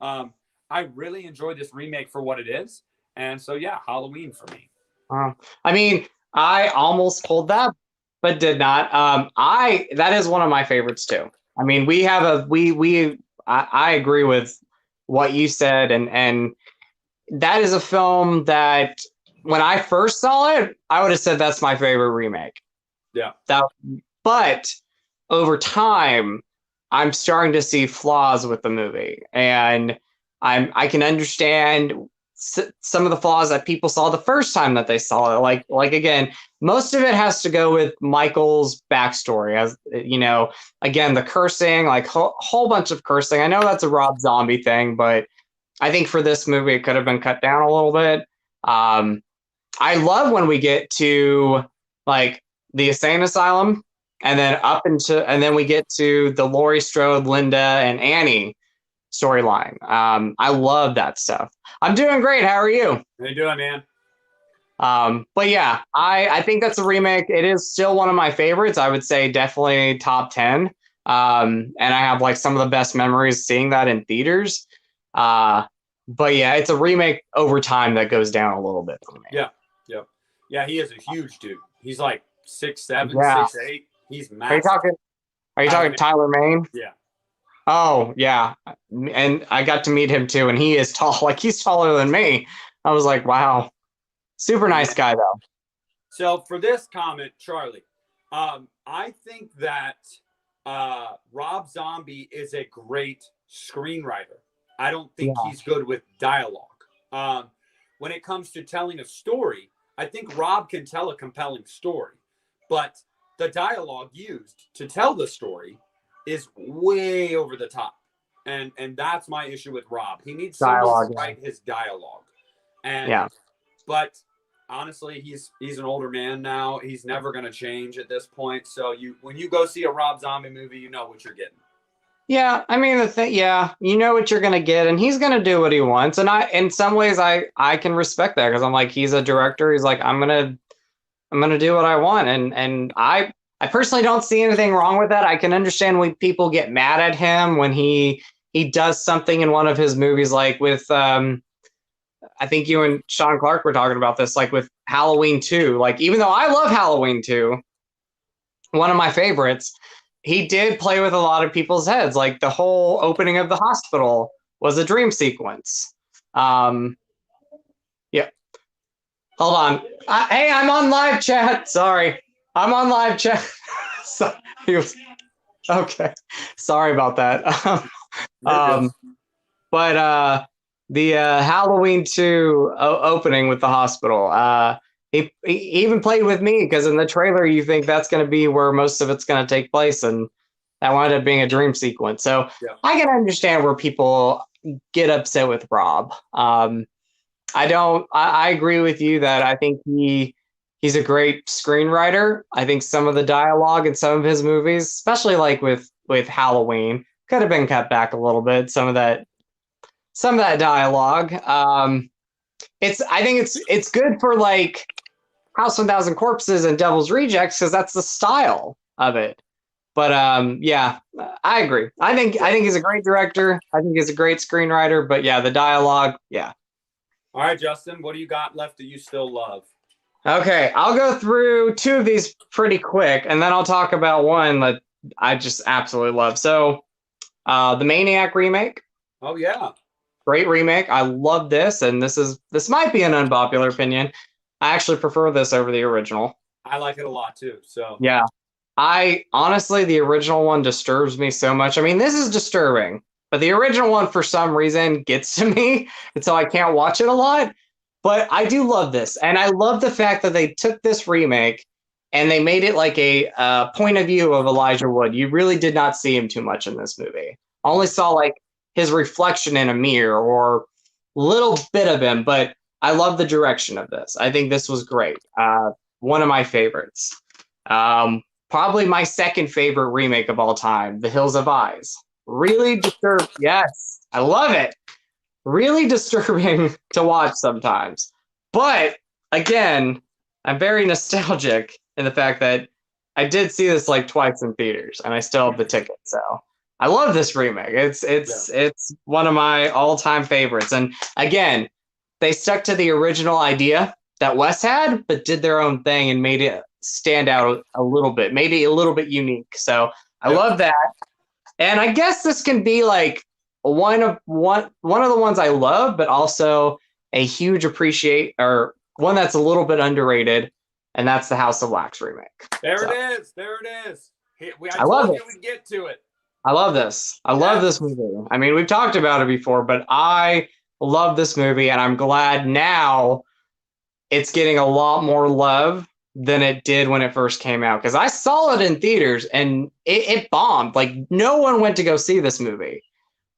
I really enjoyed this remake for what it is. And so yeah, Halloween for me. I mean, I almost pulled that, but did not. That is one of my favorites too. I mean, I agree with what you said, and that is a film that when I first saw it, I would have said that's my favorite remake. Yeah. But over time, I'm starting to see flaws with the movie, and I can understand some of the flaws that people saw the first time that they saw it. Like again, most of it has to go with Michael's backstory, as you know, again, the cursing, like whole bunch of cursing. I know that's a Rob Zombie thing, but I think for this movie, it could have been cut down a little bit. I love when we get to like the insane asylum and then we get to the Laurie Strode, Linda, and Annie storyline. I love that stuff. I'm doing great. How are you? How you doing, man? But yeah, I think that's a remake. It is still one of my favorites. I would say definitely top 10. And I have like some of the best memories seeing that in theaters. But yeah, it's a remake over time that goes down a little bit for me. Yeah, he is a huge dude. He's like 6'7", 6'8". He's massive. Are you talking Tyler Mane? Yeah. Oh, yeah. And I got to meet him too, and he is tall. Like, he's taller than me. I was like, wow. Super nice guy, though. So for this comment, Charlie, I think that Rob Zombie is a great screenwriter. I don't think he's good with dialogue. When it comes to telling a story, I think Rob can tell a compelling story, but the dialogue used to tell the story is way over the top. And that's my issue with Rob. He needs someone to write his dialogue. But honestly, he's an older man now. He's never going to change at this point. So when you go see a Rob Zombie movie, you know what you're getting. Yeah, I mean, you know what you're going to get, and he's going to do what he wants. And in some ways, I can respect that, because I'm like, he's a director. He's like, I'm going to do what I want. And I personally don't see anything wrong with that. I can understand when people get mad at him when he does something in one of his movies, like with, I think you and Sean Clark were talking about this, like with Halloween 2. Like, even though I love Halloween 2, one of my favorites, he did play with a lot of people's heads. Like, the whole opening of the hospital was a dream sequence. Yeah. Hold on. Hey, I'm on live chat. Sorry. I'm on live chat. So, okay. Sorry about that. But the Halloween 2 opening with the hospital, he even played with me, because in the trailer you think that's going to be where most of it's going to take place, and that wound up being a dream sequence. So I can understand where people get upset with Rob. I agree with you that I think he's a great screenwriter. I think some of the dialogue in some of his movies, especially like with Halloween, could have been cut back a little bit. Some of that dialogue. I think it's good for like House 1000 Corpses and Devil's Rejects, because that's the style of it. But yeah, I agree. I think he's a great director. I think he's a great screenwriter. But yeah, the dialogue, yeah. All right, Justin, what do you got left that you still love? Okay, I'll go through 2 of these pretty quick, and then I'll talk about one that I just absolutely love. So, the Maniac remake. Oh yeah, great remake. I love this, and this might be an unpopular opinion. I actually prefer this over the original. I like it a lot too. So Yeah. I honestly, the original one disturbs me so much. I mean, this is disturbing, but the original one, for some reason, gets to me. And so I can't watch it a lot. But I do love this. And I love the fact that they took this remake and they made it like a point of view of Elijah Wood. You really did not see him too much in this movie. Only saw like his reflection in a mirror or a little bit of him. But I love the direction of this. I think this was great. One of my favorites. Probably my second favorite remake of all time, The Hills of Eyes. Really disturbing. Yes, I love it. Really disturbing to watch sometimes. But again, I'm very nostalgic in the fact that I did see this like twice in theaters and I still have the ticket. So I love this remake. It's one of my all-time favorites. And again, they stuck to the original idea that Wes had, but did their own thing and made it stand out a little bit, made it a little bit unique. So I love that. And I guess this can be like one of the ones I love, but also a huge or one that's a little bit underrated, and that's the House of Wax remake. There it is. There it is. I love it. We'd get to it. I love this. I love this movie. I mean, we've talked about it before, but I love this movie, and I'm glad now it's getting a lot more love than it did when it first came out. Because I saw it in theaters, and it bombed. Like, no one went to go see this movie.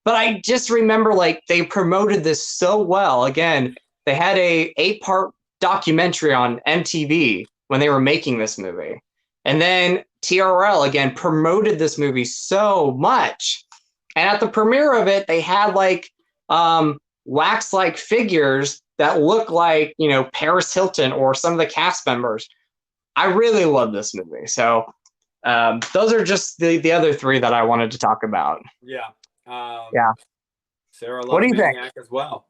But I just remember, like, they promoted this so well. Again, they had a 8-part documentary on MTV when they were making this movie. And then TRL, again, promoted this movie so much. And at the premiere of it, they had, like, wax-like figures that look like, you know, Paris Hilton or some of the cast members. I really love this movie. So those are just the other three that I wanted to talk about. Yeah. Sarah What loves do you think? Maniac as well.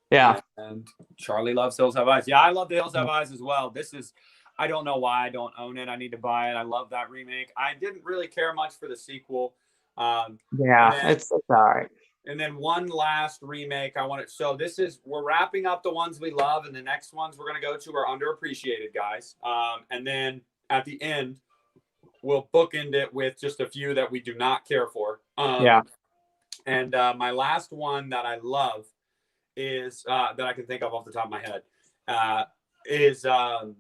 Yeah. And Charlie loves Hills Have Eyes. Yeah, I love the Hills Have Eyes as well. This is, I don't know why I don't own it. I need to buy it. I love that remake. I didn't really care much for the sequel. It's all right. And then one last remake I wanted. So we're wrapping up the ones we love, and the next ones we're going to go to are underappreciated, guys. And then at the end, we'll bookend it with just a few that we do not care for. And my last one that I love is that I can think of off the top of my head is The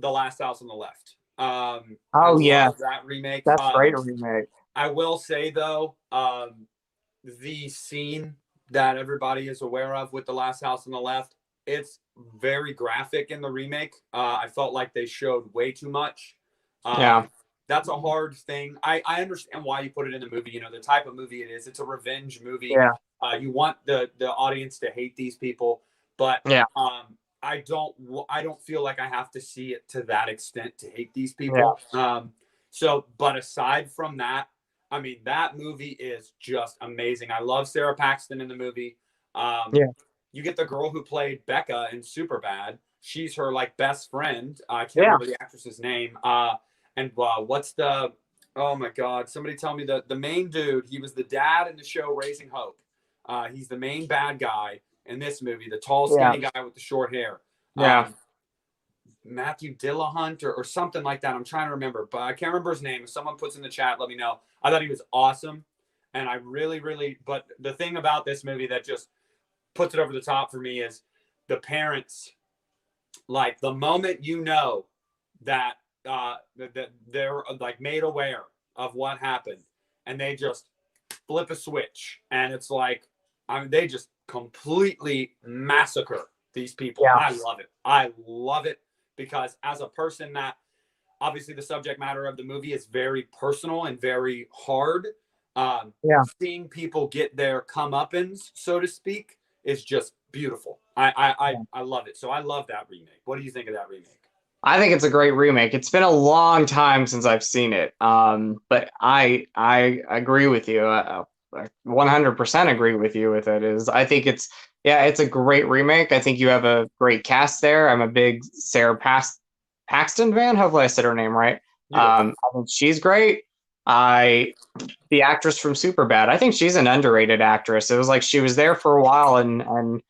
Last House on the Left. That remake. That's great remake. I will say though, the scene that everybody is aware of with The Last House on the Left, it's very graphic in the remake. I felt like they showed way too much. That's a hard thing. I understand why you put it in the movie. You know, the type of movie it is. It's a revenge movie. You want the audience to hate these people, but I don't feel like I have to see it to that extent to hate these people. But aside from that, I mean, that movie is just amazing. I love Sarah Paxton in the movie. You get the girl who played Becca in Superbad. She's her like best friend. I can't remember the actress's name. What's the, oh my God, somebody tell me the main dude. He was the dad in the show Raising Hope. He's the main bad guy in this movie, the tall, skinny guy with the short hair. Matthew Dillahunt or something like that. I'm trying to remember, but I can't remember his name. If someone puts in the chat, let me know. I thought he was awesome. And I really, but the thing about this movie that just puts it over the top for me is the parents, like the moment you know that that they're like made aware of what happened and they just flip a switch and it's like, I mean, they just completely massacre these people. I love it because as a person that obviously the subject matter of the movie is very personal and very hard. Seeing people get their comeuppance, so to speak, is just beautiful. I love it. So I love that remake. What do you think of that remake? I think it's a great remake. It's been a long time since I've seen it. But I agree with you. I 100% agree with you with it. I think it's a great remake. I think you have a great cast there. I'm a big Sarah Paxton fan. Hopefully I said her name right. I think she's great. The actress from Superbad, I think she's an underrated actress. It was like she was there for a while and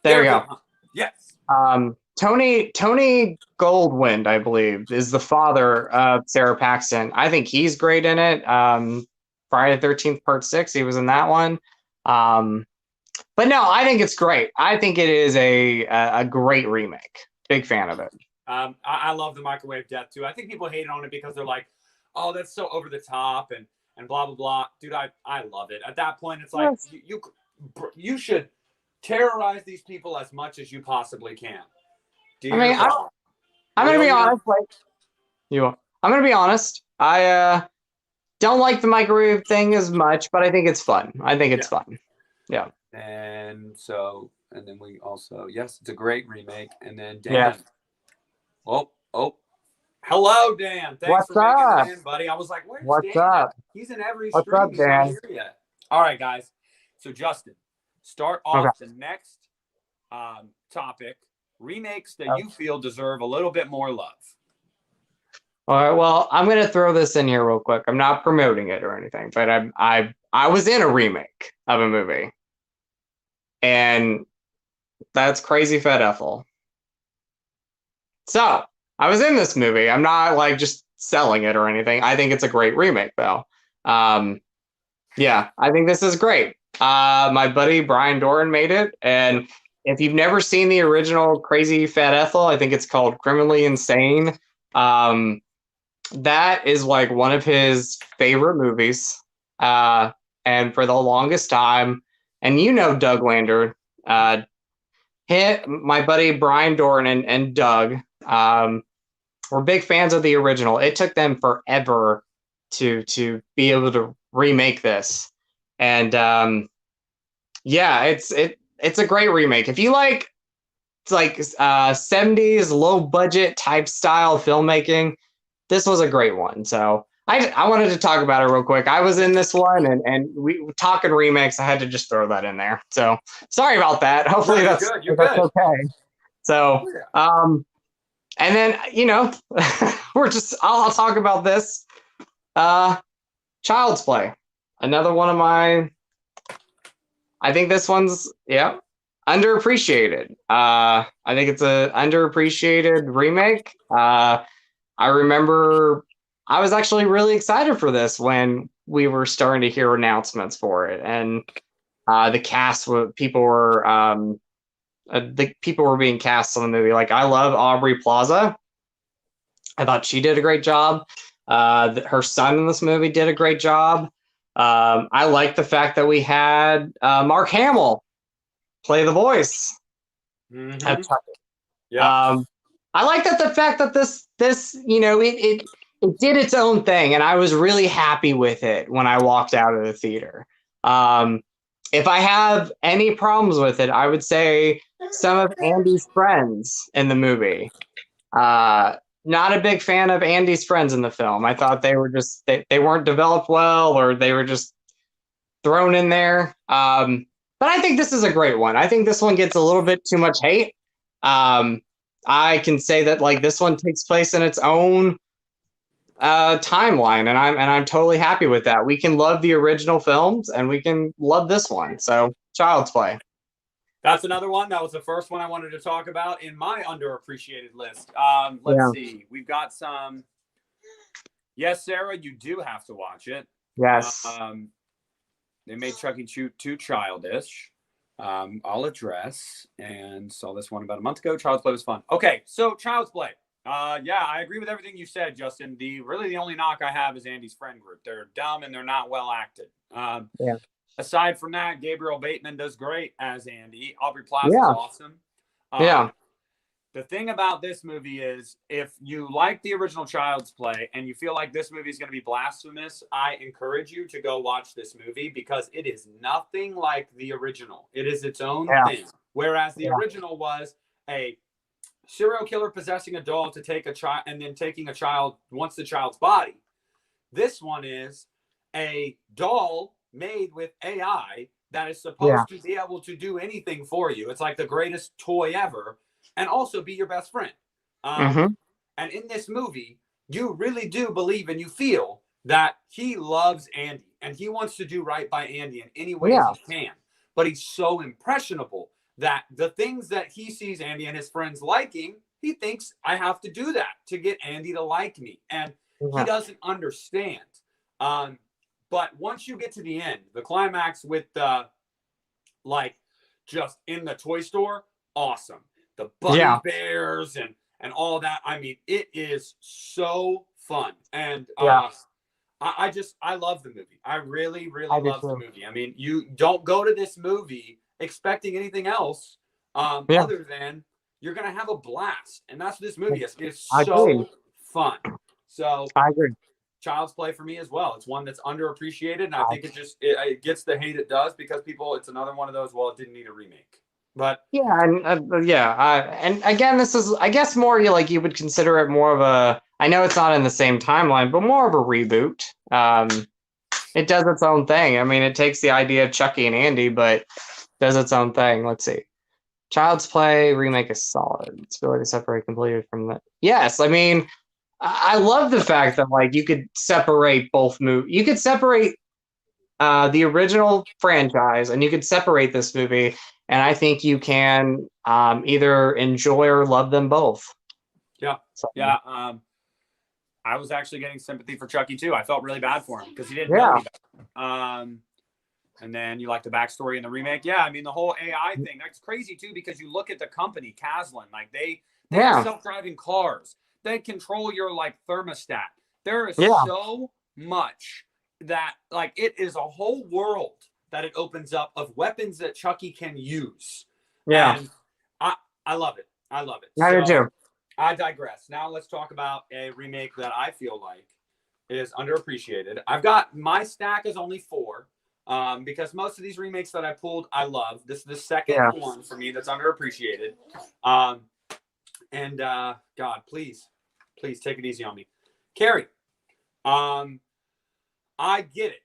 there you go. Yes. Tony Goldwyn, I believe, is the father of Sarah Paxton. I think he's great in it. Friday the 13th Part 6, he was in that one. But no, I think it's great. I think it is a great remake. Big fan of it. I love the microwave death too. I think people hate on it because they're like, oh, that's so over the top and blah blah blah. Dude, I love it. At that point, it's like you should terrorize these people as much as you possibly can. I mean, I'm gonna be honest. I'm gonna be honest. I don't like the microwave thing as much, but I think it's fun. I think it's fun. Yeah. And then we also, yes, it's a great remake. And then Dan. Yeah. Oh, hello, Dan. Thanks for making it in, buddy. I was like, where's Dan? He's in every stream. What's up, Dan? He's not here yet. All right, guys. So Justin, start off the next topic. Remakes that you feel deserve a little bit more love. All right. Well, I'm gonna throw this in here real quick. I'm not promoting it or anything, but I was in a remake of a movie, and that's Crazy Fat Ethel. So I was in this movie. I'm not like just selling it or anything. I think it's a great remake, though. Yeah, I think this is great. My buddy Brian Doran made it, and if you've never seen the original Crazy Fat Ethel, I think it's called Criminally Insane. That is like one of his favorite movies. And for the longest time, and you know Doug Lander, my buddy Brian Doran and Doug were big fans of the original. It took them forever to be able to remake this. And yeah, it's a great remake. If you like, it's like 70s low budget type style filmmaking, this was a great one. So I wanted to talk about it real quick. I was in this one, and we talking remakes. I had to just throw that in there. So sorry about that. Hopefully that's okay. So and then I'll talk about this. Child's Play, another one of my. I think this one's underappreciated. I think it's a underappreciated remake. I remember I was actually really excited for this when we were starting to hear announcements for it, and the cast people were being cast on the movie. Like, I love Aubrey Plaza. I thought she did a great job. Her son in this movie did a great job. I like the fact that we had Mark Hamill play the voice. Mm-hmm. I like that the fact that this it did its own thing, and I was really happy with it when I walked out of the theater. If I have any problems with it, I would say some of Andy's friends in the movie. Not a big fan of Andy's friends in the film. I thought they were just they weren't developed well, or they were just thrown in there. But I think this is a great one. I think this one gets a little bit too much hate. I can say that like this one takes place in its own timeline, and I'm totally happy with that. We can love the original films, and we can love this one. So Child's Play. That's another one. That was the first one I wanted to talk about in my underappreciated list. Let's see. We've got some. Yes, Sarah, you do have to watch it. Yes. They made Chuck E. Chew too childish. I'll address, and saw this one about a month ago. Child's Play was fun. Okay, so Child's Play. Yeah, I agree with everything you said, Justin. The only knock I have is Andy's friend group. They're dumb and they're not well acted. Aside from that, Gabriel Bateman does great as Andy. Aubrey Plaza is awesome. The thing about this movie is, if you like the original Child's Play and you feel like this movie is going to be blasphemous, I encourage you to go watch this movie, because it is nothing like the original. It is its own thing. Whereas the original was a serial killer possessing a doll to take a child and then taking a child, wants the child's body. This one is a doll made with AI that is supposed to be able to do anything for you. It's like the greatest toy ever, and also be your best friend. And in this movie, you really do believe and you feel that he loves Andy and he wants to do right by Andy in any way he can. But he's so impressionable that the things that he sees Andy and his friends liking, he thinks I have to do that to get Andy to like me. And he doesn't understand. But once you get to the end, the climax with the, like, just in the toy store, awesome. The bunny bears and all that. I mean, it is so fun. And I love the movie. I really, really love the movie. I mean, you don't go to this movie expecting anything else other than you're going to have a blast. And that's what this movie is. It's so fun. So I agree. Child's Play for me as well. It's one that's underappreciated, and I think it gets the hate it does because it's another one of those, well, it didn't need a remake. But and again, this is, I guess, more you would consider it more of a, I know it's not in the same timeline, but more of a reboot. It does its own thing. I mean, it takes the idea of Chucky and Andy, but does its own thing. Let's see. Child's Play remake is solid. It's ability to separate completely from that. Yes, I mean, I love the fact that you could separate both movies. You could separate the original franchise, and you could separate this movie, and I think you can either enjoy or love them both. Yeah, yeah. I was actually getting sympathy for Chucky too. I felt really bad for him because he didn't know any better. And then you like the backstory in the remake. Yeah, I mean the whole AI thing. That's crazy too because you look at the company Caslin, they have self-driving cars. They control your thermostat. There is so much that it is a whole world that it opens up of weapons that Chucky can use. Yeah. And I love it. I love it. I do too. I digress. Now let's talk about a remake that I feel like is underappreciated. I've got my stack is only 4 because most of these remakes that I pulled, I love. This is the second one for me that's underappreciated. And God, please take it easy on me. Carrie, I get it.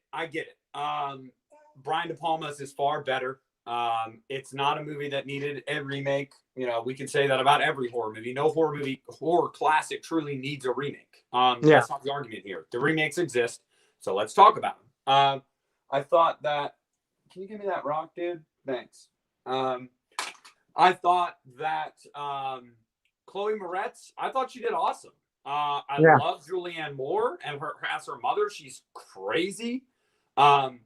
Brian De Palma's is far better. It's not a movie that needed a remake. We can say that about every horror movie. No horror classic truly needs a remake. That's not the argument here. The remakes exist, so let's talk about them. I thought that. Can you give me that rock, dude? Thanks. I thought that Chloe Moretz. I thought she did awesome. I love Julianne Moore and her as her mother. She's crazy. And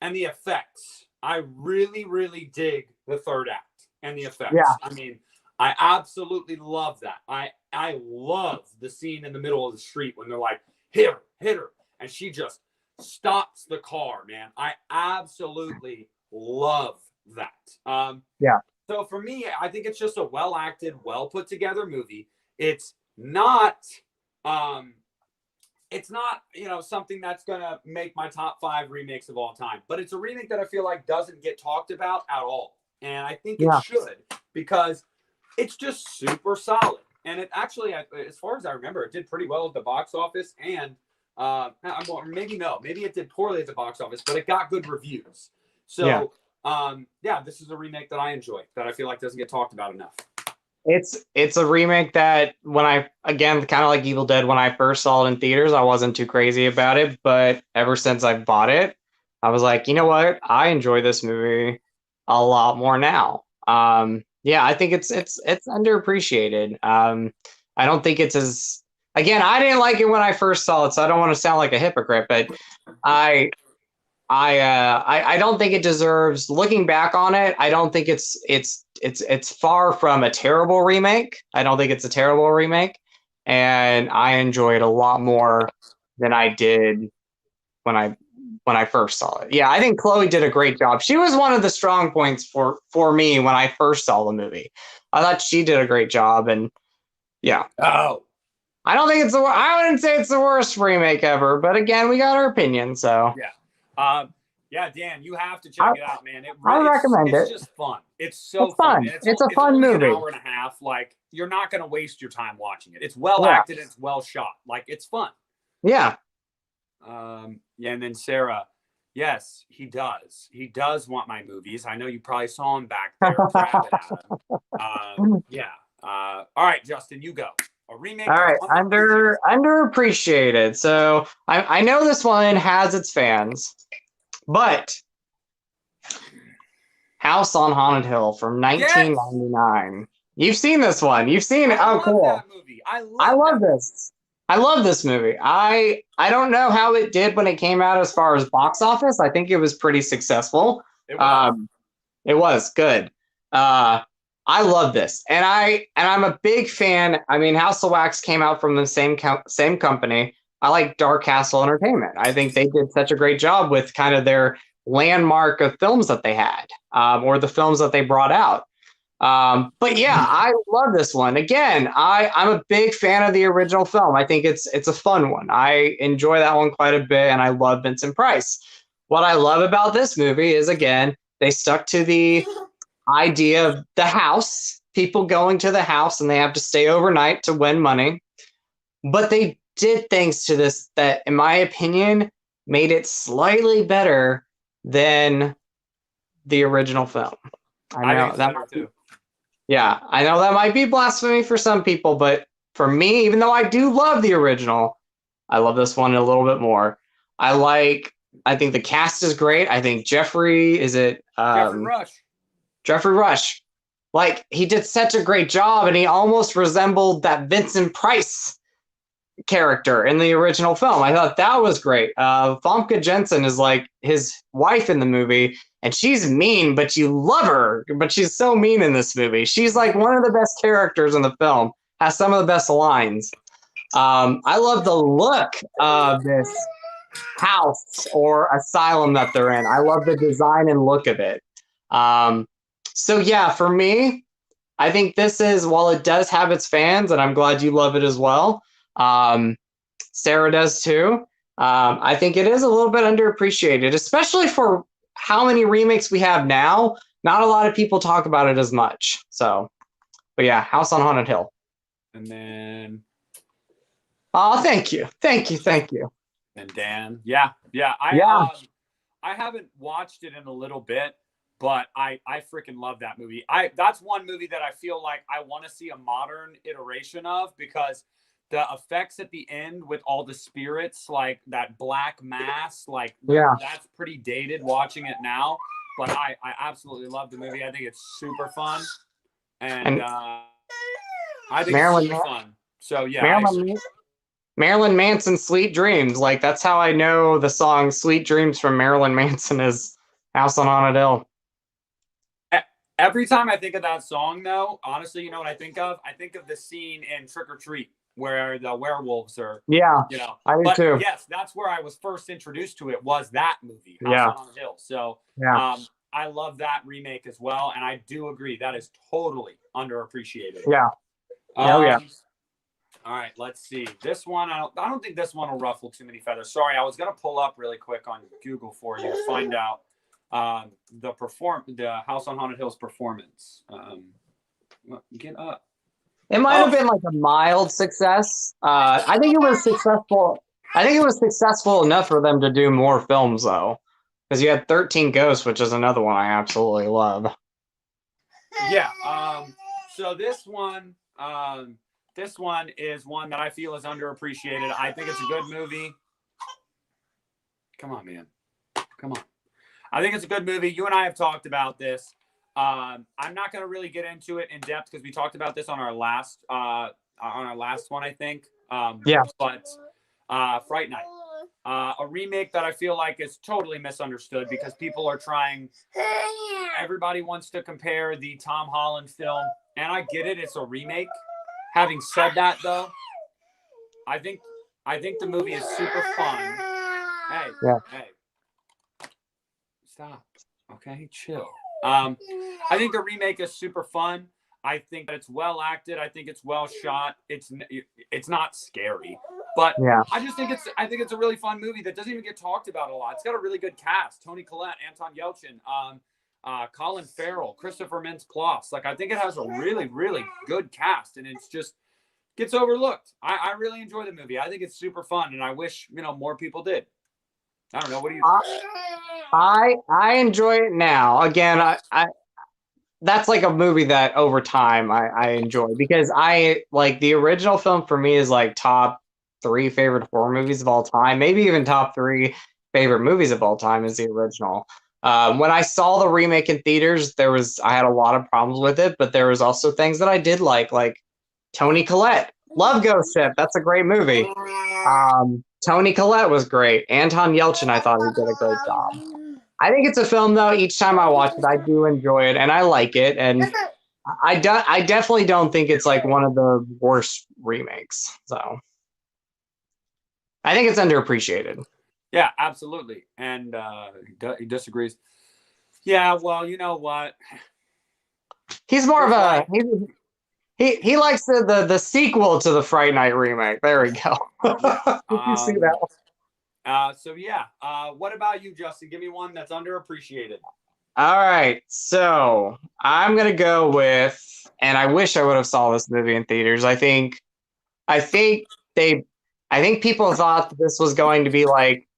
the effects. I really, really dig the third act and the effects. Yeah. I mean, I absolutely love that. I love the scene in the middle of the street when they're like, hit her. And she just stops the car, man. I absolutely love that. So for me, I think it's just a well-acted, well-put-together movie. It's not something that's going to make my top 5 remakes of all time. But it's a remake that I feel like doesn't get talked about at all. And I think it should because it's just super solid. And it actually, as far as I remember, it did pretty well at the box office. And maybe it did poorly at the box office, but it got good reviews. So, this is a remake that I enjoy, that I feel like doesn't get talked about enough. It's a remake that kind of like Evil Dead, when I first saw it in theaters, I wasn't too crazy about it. But ever since I bought it, I was like, you know what? I enjoy this movie a lot more now. I think it's underappreciated. I don't think it's as, again, I didn't like it when I first saw it, so I don't want to sound like a hypocrite, but I don't think it deserves, looking back on it, I don't think it's far from a terrible remake. I don't think it's a terrible remake, and I enjoy it a lot more than I did when I first saw it. Yeah, I think Chloe did a great job. She was one of the strong points for me when I first saw the movie. I thought she did a great job, and I don't think I wouldn't say it's the worst remake ever, but again, we got our opinion, so Dan, you have to check it out, man. I recommend it. It's just fun. It's fun. It's a fun movie. An hour and a half. You're not going to waste your time watching it. It's well acted. It's well shot. It's fun. Yeah. And then Sarah, yes, he does. He does want my movies. I know you probably saw him back there grabbing at him. All right, Justin, you go. A remake. All right, underappreciated. So I know this one has its fans, but House on Haunted Hill from Yes! 1999. You've seen this one. You've seen it. I Oh, love cool. that movie. I love this. I love this movie. I don't know how it did when it came out as far as box office. I think it was pretty successful. It was good. I love this, and I'm a big fan. I mean, House of Wax came out from the same company. I like Dark Castle Entertainment. I think they did such a great job with kind of their landmark of films that they had, or the films that they brought out. But yeah, I love this one. Again, I'm a big fan of the original film. I think it's a fun one. I enjoy that one quite a bit, and I love Vincent Price. What I love about this movie is, again, they stuck to the idea of the house, people going to the house, and they have to stay overnight to win money. But they did things to this that, in my opinion, made it slightly better than the original film. I know that might be, yeah, I know that might be blasphemy for some people, but for me, even though I do love the original, I love this one a little bit more. I think the cast is great. I think Jeffrey Rush. Jeffrey Rush. Like, he did such a great job, and he almost resembled that Vincent Price character in the original film. I thought that was great. Famke Jensen is like his wife in the movie, and she's mean, but you love her. But she's so mean in this movie. She's like one of the best characters in the film. Has some of the best lines. I love the look of this house or asylum that they're in. I love the design and look of it. So yeah, for me, I think this is, while it does have its fans, and I'm glad you love it as well. Sarah does too. I think it is a little bit underappreciated, especially for how many remakes we have now. Not a lot of people talk about it as much. So, but yeah, House on Haunted Hill. And then, oh, thank you. And Dan, yeah. I haven't watched it in a little bit, but I freaking love that movie. That's one movie that I feel like I want to see a modern iteration of, because the effects at the end with all the spirits, like that black mass, like, yeah, that's pretty dated watching it now. But I absolutely love the movie. I think it's super fun, and I think it's super fun. So yeah, Marilyn Manson, Sweet Dreams. Like, that's how I know the song Sweet Dreams from Marilyn Manson is House on Haunted Hill. Every time I think of that song, though, honestly, you know what I think of? I think of the scene in Trick or Treat where the werewolves are. Yeah, you know. I do too. Yes, that's where I was first introduced to it, was that movie, House on Haunted Hill. So yeah. I love that remake as well, and I do agree that is totally underappreciated. Yeah. Yeah. All right, let's see. This one, I don't think this one will ruffle too many feathers. Sorry, I was gonna pull up really quick on Google for you to find out the House on Haunted Hill's performance. Get up. It might have been like a mild success. I think it was successful. I think it was successful enough for them to do more films, though, because you had 13 Ghosts, which is another one I absolutely love. Yeah. So this one is one that I feel is underappreciated. I think it's a good movie. Come on, man. Come on. I think it's a good movie. You and I have talked about this. I'm not going to really get into it in depth because we talked about this on our last one, I think. Yeah. But Fright Night, a remake that I feel like is totally misunderstood because people are trying. Everybody wants to compare the Tom Holland film, and I get it. It's a remake. Having said that, though, I think the movie is super fun. Hey, stop. Okay, chill. I think the remake is super fun. I think that it's well acted. I think it's well shot. It's not scary, but yeah. I think it's a really fun movie that doesn't even get talked about a lot. It's got a really good cast: Toni Collette, Anton Yelchin, Colin Farrell, Christopher Mintz-Plasse. Like, I think it has a really, really good cast, and it's just gets overlooked. I really enjoy the movie. I think it's super fun, and I wish more people did. I don't know. What do you? I enjoy it now. Again, I that's like a movie that over time I enjoy, because I like the original film. For me, is like top 3 favorite horror movies of all time. Maybe even top 3 favorite movies of all time is the original. When I saw the remake in theaters, I had a lot of problems with it, but there was also things that I did like Toni Collette. Love Ghost Ship. That's a great movie. Toni Collette was great. Anton Yelchin, I thought he did a great job. I think it's a film, though. Each time I watch it, I do enjoy it, and I like it. And I definitely don't think it's like one of the worst remakes. So I think it's underappreciated. Yeah, absolutely. And he disagrees. Yeah, well, you know what? He's more of a he likes the sequel to the Fright Night remake. There we go. Yeah. Did you see that one? So yeah. What about you, Justin? Give me one that's underappreciated. All right, so I'm gonna go with, and I wish I would have saw this movie in theaters. I think people thought this was going to be like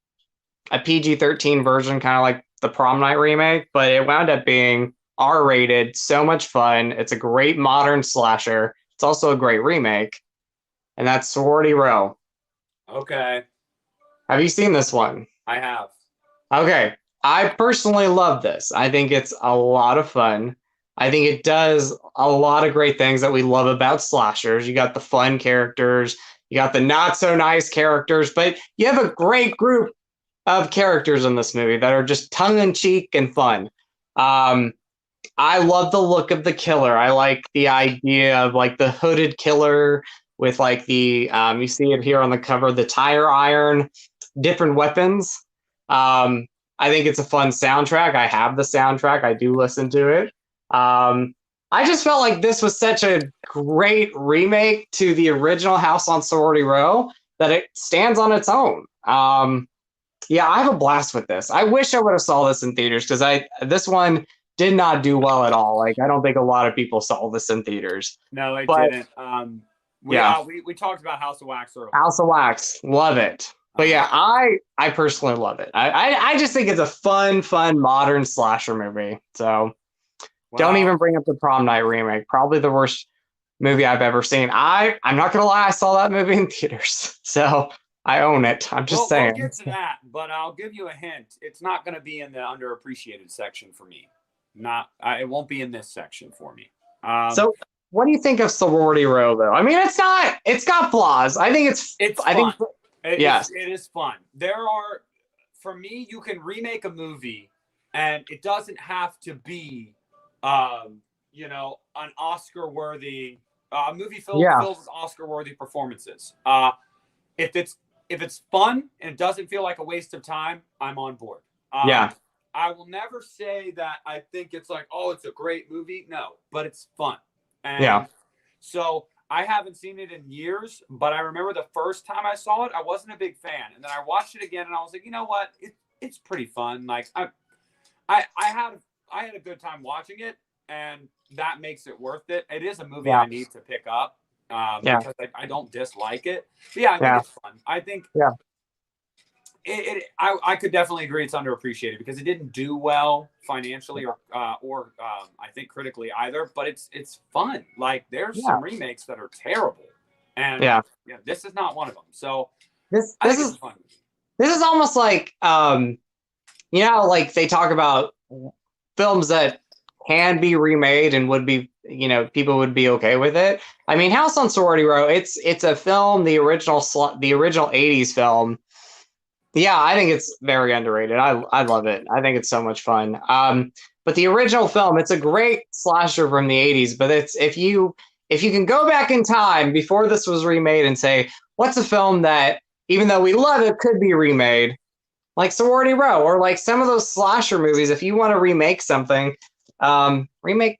a PG-13 version, kind of like the Prom Night remake, but it wound up being R-rated, so much fun. It's a great modern slasher. It's also a great remake, and that's Sorority Row. Okay. Have you seen this one? I have. Okay. I personally love this. I think it's a lot of fun. I think it does a lot of great things that we love about slashers. You got the fun characters, you got the not so nice characters, but you have a great group of characters in this movie that are just tongue in cheek and fun. I love the look of the killer. I like the idea of like the hooded killer with like the you see it here on the cover, the tire iron, different weapons. I think it's a fun soundtrack. I have the soundtrack. I do listen to it. I just felt like this was such a great remake to the original House on Sorority Row that it stands on its own. Yeah, I have a blast with this. I wish I would have saw this in theaters because this one did not do well at all. Like I don't think a lot of people saw this in theaters. No, it didn't. We talked about House of Wax earlier. House of Wax, love it. But yeah, I personally love it. I just think it's a fun modern slasher movie. So don't even bring up the Prom Night remake. Probably the worst movie I've ever seen. I'm not gonna lie, I saw that movie in theaters. So I own it. I'm just saying. We'll get to that, but I'll give you a hint. It's not going to be in the underappreciated section for me. It won't be in this section for me. So what do you think of Sorority Row, though? I mean, it's got flaws. I think it's fun. It is fun. For me, you can remake a movie, and it doesn't have to be, an Oscar-worthy movie filled with Oscar-worthy performances. If it's fun and it doesn't feel like a waste of time, I'm on board. I will never say that I think it's like, oh, it's a great movie. No, but it's fun. And so I haven't seen it in years, but I remember the first time I saw it, I wasn't a big fan. And then I watched it again and I was like, you know what? It's pretty fun. Like I had a good time watching it, and that makes it worth it. It is a movie I need to pick up. Because I don't dislike it. But I think it's fun. I think I could definitely agree it's underappreciated because it didn't do well financially or I think critically either. But it's fun. Like there's some remakes that are terrible, and this is not one of them. So this is fun. This is almost like like they talk about films that can be remade and would be, people would be okay with it. I mean, House on Sorority Row, it's a film, the original 80s film. Yeah, I think it's very underrated. I love it. I think it's so much fun. But the original film, it's a great slasher from the 80s, but it's if you can go back in time before this was remade and say, what's a film that, even though we love it, could be remade? Like Sorority Row, or like some of those slasher movies, if you want to remake something, remake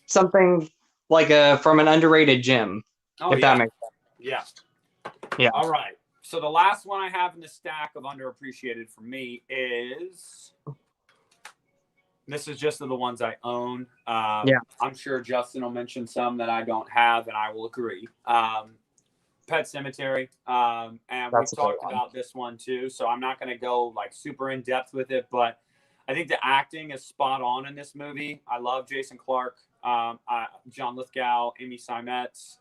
something like from an underrated gym, that makes sense. Yeah. All right. So the last one I have in the stack of underappreciated for me is, this is just of the ones I own. I'm sure Justin will mention some that I don't have, and I will agree. Pet Cemetery, and we've talked about this one too, so I'm not going to go like super in depth with it, but I think the acting is spot on in this movie. I love Jason Clarke, John Lithgow, Amy Seimetz,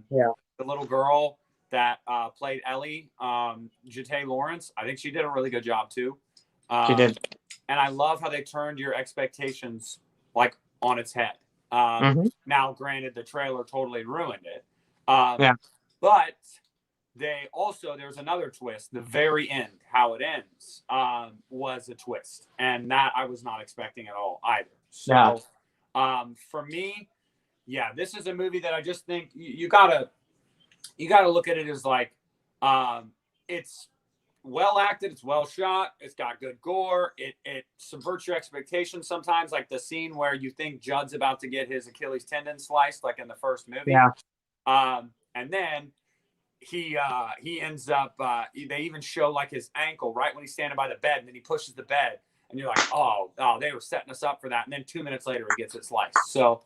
the little girl that played Ellie, Jete Lawrence. I think she did a really good job too. She did. and I love how they turned your expectations like on its head. Now, granted, the trailer totally ruined it. Yeah. But there's another twist. The very end, how it ends, was a twist, and that I was not expecting at all either. So, for me, yeah, this is a movie that I just think you gotta look at it as like, it's well acted, it's well shot, it's got good gore, it subverts your expectations sometimes, like the scene where you think Judd's about to get his Achilles tendon sliced, like in the first movie. And then he ends up they even show like his ankle right when he's standing by the bed, and then he pushes the bed, and you're like, oh, they were setting us up for that. And then 2 minutes later he gets it sliced. So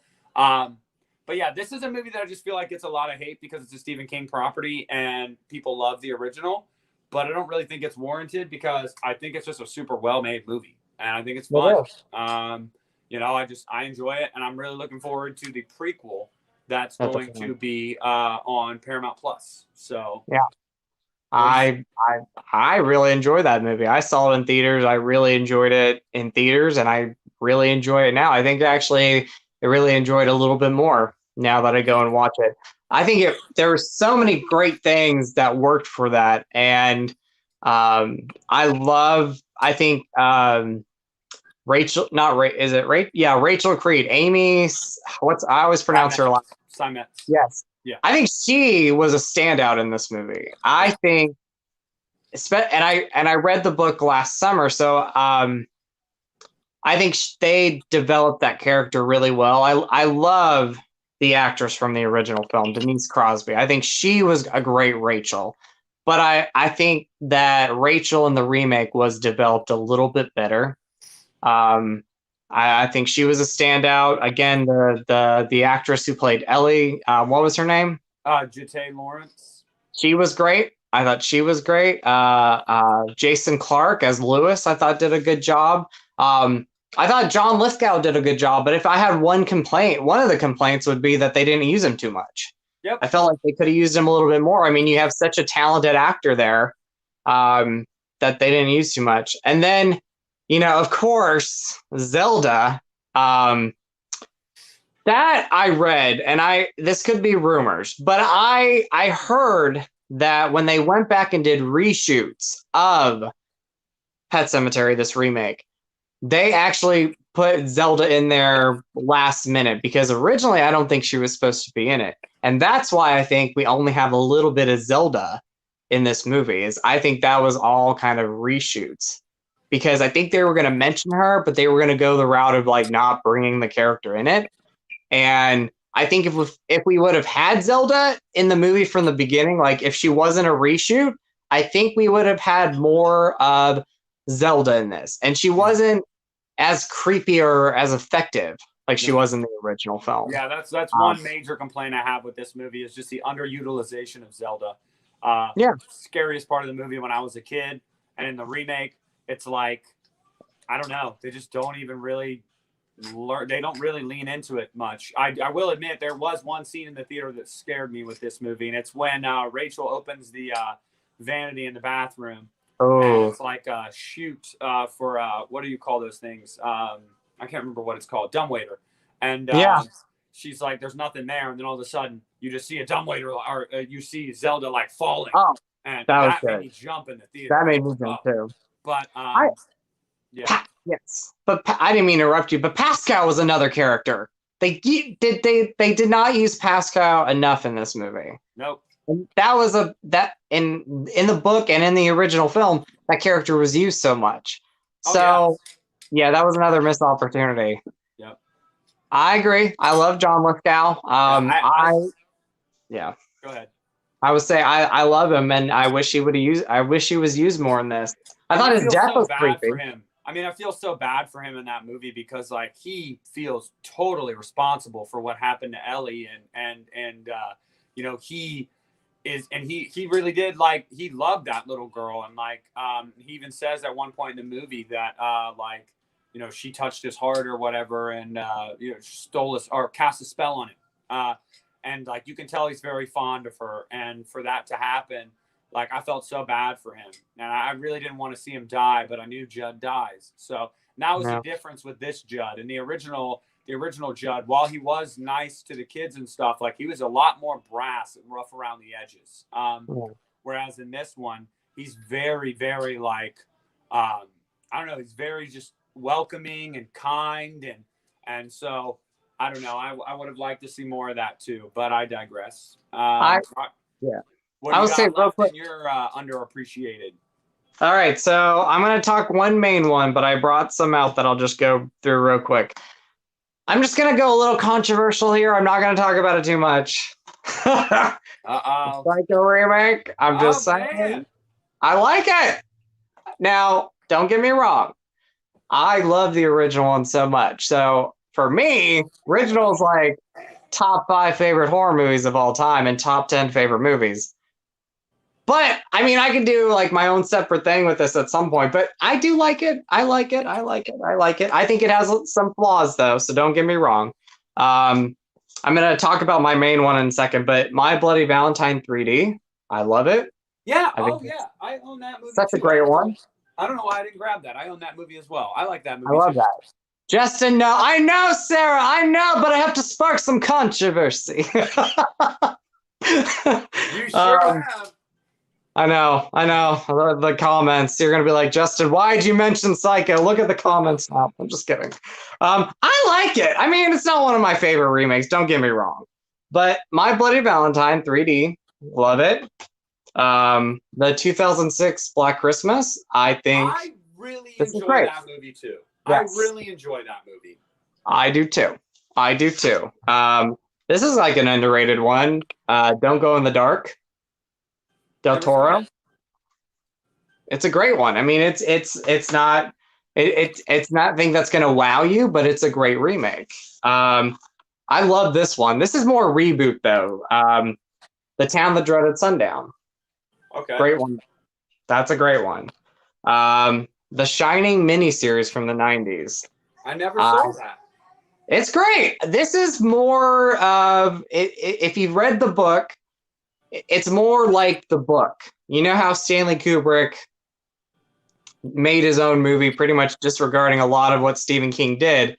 but yeah, this is a movie that I just feel like gets a lot of hate because it's a Stephen King property and people love the original, but I don't really think it's warranted because I think it's just a super well-made movie, and I think it's fun. You know, I enjoy it, and I'm really looking forward to the prequel that's going to be on Paramount Plus. So yeah, I really enjoy that movie. I saw it in theaters. I really enjoyed it in theaters, and I really enjoy it now. I think actually I really enjoyed it a little bit more now that I go and watch it. I think there were so many great things that worked for that, and I think Rachel, not Ray, is it Ray? Yeah, Rachel Creed. I always pronounce her last. Yes. Yeah. I think she was a standout in this movie. I think, and I read the book last summer, so I think they developed that character really well. I love the actress from the original film, Denise Crosby. I think she was a great Rachel, but I think that Rachel in the remake was developed a little bit better. I think she was a standout. Again, the actress who played Ellie, what was her name? Jete Lawrence. She was great. I thought she was great. Jason Clarke as Lewis, I thought did a good job. I thought John Lithgow did a good job, but if I had one complaint, one of the complaints would be that they didn't use him too much. Yep. I felt like they could have used him a little bit more. I mean, you have such a talented actor there that they didn't use too much. And then, you know, of course, Zelda, that I read, and this could be rumors, but I heard that when they went back and did reshoots of Pet Sematary, this remake, they actually put Zelda in there last minute because originally I don't think she was supposed to be in it. And that's why I think we only have a little bit of Zelda in this movie. Is I think that was all kind of reshoots because I think they were going to mention her, but they were going to go the route of like not bringing the character in it. And I think if we would have had Zelda in the movie from the beginning, like if she wasn't a reshoot, I think we would have had more of Zelda in this. And she wasn't as creepy or as effective like she was in the original film. Yeah, that's one major complaint I have with this movie is just the underutilization of Zelda. Scariest part of the movie when I was a kid, and in the remake, it's like, I don't know, they just don't even really they don't really lean into it much. I will admit there was one scene in the theater that scared me with this movie, and it's when Rachel opens the vanity in the bathroom. And it's like a chute for what do you call those things? I can't remember what it's called. Dumbwaiter. And she's like, there's nothing there, and then all of a sudden you just see a dumbwaiter, or you see Zelda like falling. And that made me jump in the theater. That made me jump too. But yes, but I didn't mean to interrupt you. But Pascal was another character. They did not use Pascal enough in this movie. Nope. That was that in the book and in the original film, that character was used so much. That was another missed opportunity. Yep. I agree. I love John Lithgow. Go ahead. I would say I love him, and I wish he was used more in this. I thought his death was creepy. For him. I mean, I feel so bad for him in that movie because like he feels totally responsible for what happened to Ellie, and you know, he really did, like, he loved that little girl, and like he even says at one point in the movie that like, you know, she touched his heart or whatever, and you know, stole his or cast a spell on him, and like you can tell he's very fond of her, and for that to happen, like I felt so bad for him, and I really didn't want to see him die, but I knew Judd dies. So And that was the No. difference with this Judd. And the original Judd, while he was nice to the kids and stuff, like he was a lot more brass and rough around the edges. Whereas in this one, he's very, very like, I don't know, he's very just welcoming and kind. And so, I don't know, I would have liked to see more of that too, but I digress. Yeah. What do I you would say got real left quick. in your underappreciated? All right, so I'm going to talk one main one, but I brought some out that I'll just go through real quick. I'm just going to go a little controversial here. I'm not going to talk about it too much. Uh-oh. Psycho remake. I'm just saying. Man. I like it. Now, don't get me wrong. I love the original one so much. So for me, original is like top 5 favorite horror movies of all time and top 10 favorite movies. But I mean, I can do like my own separate thing with this at some point, but I do like it. I like it. I think it has some flaws though, so don't get me wrong. I'm going to talk about my main one in a second, but My Bloody Valentine 3D, I love it. Yeah, I own that movie. Such a great one. I don't know why I didn't grab that. I own that movie as well. I like that movie. I love that. Justin, no, I know, Sarah, I know, but I have to spark some controversy. You sure have. I know. The comments. You're gonna be like, Justin, why'd you mention Psycho? Look at the comments now. I'm just kidding. I like it. I mean, it's not one of my favorite remakes. Don't get me wrong, but My Bloody Valentine 3D, love it. The 2006 Black Christmas, I think I really enjoy that movie too. Yes. I really enjoy that movie. I do too. This is like an underrated one. Don't Go in the Dark. Del Toro. It's a great one. I mean, it's not a thing that's gonna wow you, but it's a great remake. I love this one. This is more reboot though. The Town That Dreaded Sundown. Okay. Great one. That's a great one. The Shining miniseries from the 90s. I never saw that. It's great. This is more of if you've read the book, it's more like the book. You know how Stanley Kubrick made his own movie pretty much disregarding a lot of what Stephen King did.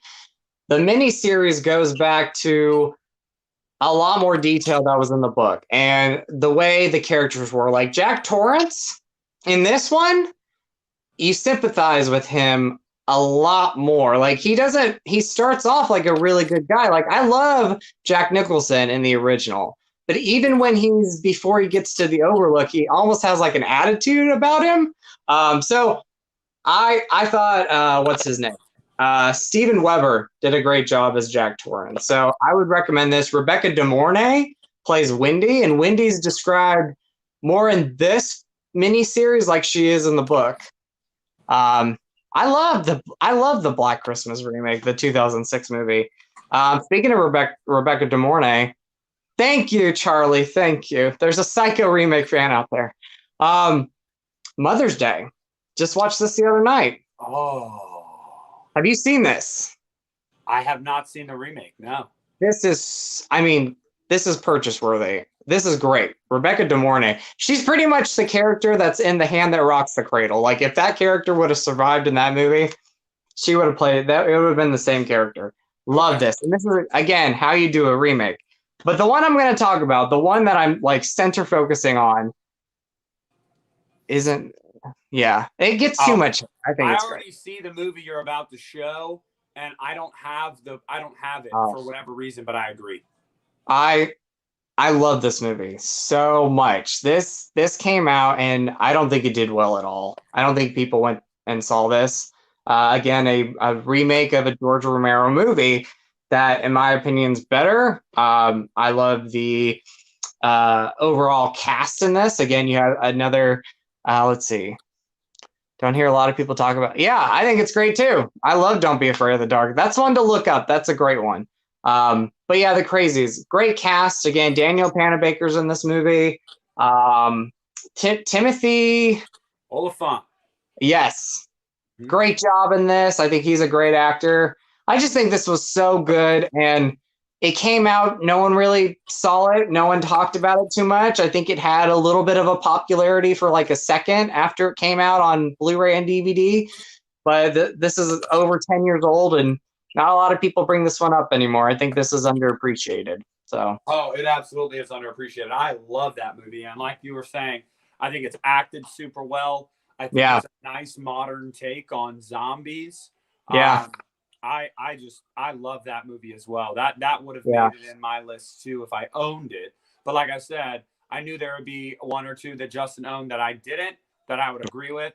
The miniseries goes back to a lot more detail that was in the book. And the way the characters were, like Jack Torrance in this one, you sympathize with him a lot more. Like he starts off like a really good guy. Like I love Jack Nicholson in the original. But even when before he gets to the Overlook, he almost has like an attitude about him. So I thought, what's his name? Steven Weber did a great job as Jack Torrance. So I would recommend this. Rebecca De Mornay plays Wendy, and Wendy's described more in this miniseries like she is in the book. I love the Black Christmas remake, the 2006 movie. Speaking of Rebecca De Mornay, thank you, Charlie. Thank you. There's a Psycho remake fan out there. Mother's Day. Just watched this the other night. Oh. Have you seen this? I have not seen the remake, no. This is purchase worthy. This is great. Rebecca De Mornay. She's pretty much the character that's in The Hand That Rocks the Cradle. Like if that character would have survived in that movie, she would have played that. It would have been the same character. Love this. And this is, again, how you do a remake. But the one I'm going to talk about, the one that I'm like center focusing on, isn't. Yeah, it gets too much. I think I already see the movie you're about to show, and I don't have it for whatever reason. But I agree. I love this movie so much. This came out, and I don't think it did well at all. I don't think people went and saw this. Again, a remake of a George Romero movie that, in my opinion, is better. I love the overall cast in this. Again, you have another. Let's see. Don't hear a lot of people talk about. Yeah, I think it's great too. I love Don't Be Afraid of the Dark. That's one to look up. That's a great one. But yeah, The Crazies. Great cast. Again, Daniel Panabaker's in this movie. Timothy Oliphant. Yes. Great job in this. I think he's a great actor. I just think this was so good. And it came out, no one really saw it. No one talked about it too much. I think it had a little bit of a popularity for like a second after it came out on Blu-ray and DVD. but this is over 10 years old, and not a lot of people bring this one up anymore. I think this is underappreciated. So. Oh, it absolutely is underappreciated. I love that movie, and like you were saying, I think it's acted super well. I think it's a nice modern take on zombies. Yeah. I love that movie as well. That would have made it in my list too if I owned it. But like I said, I knew there would be one or two that Justin owned that I didn't, that I would agree with.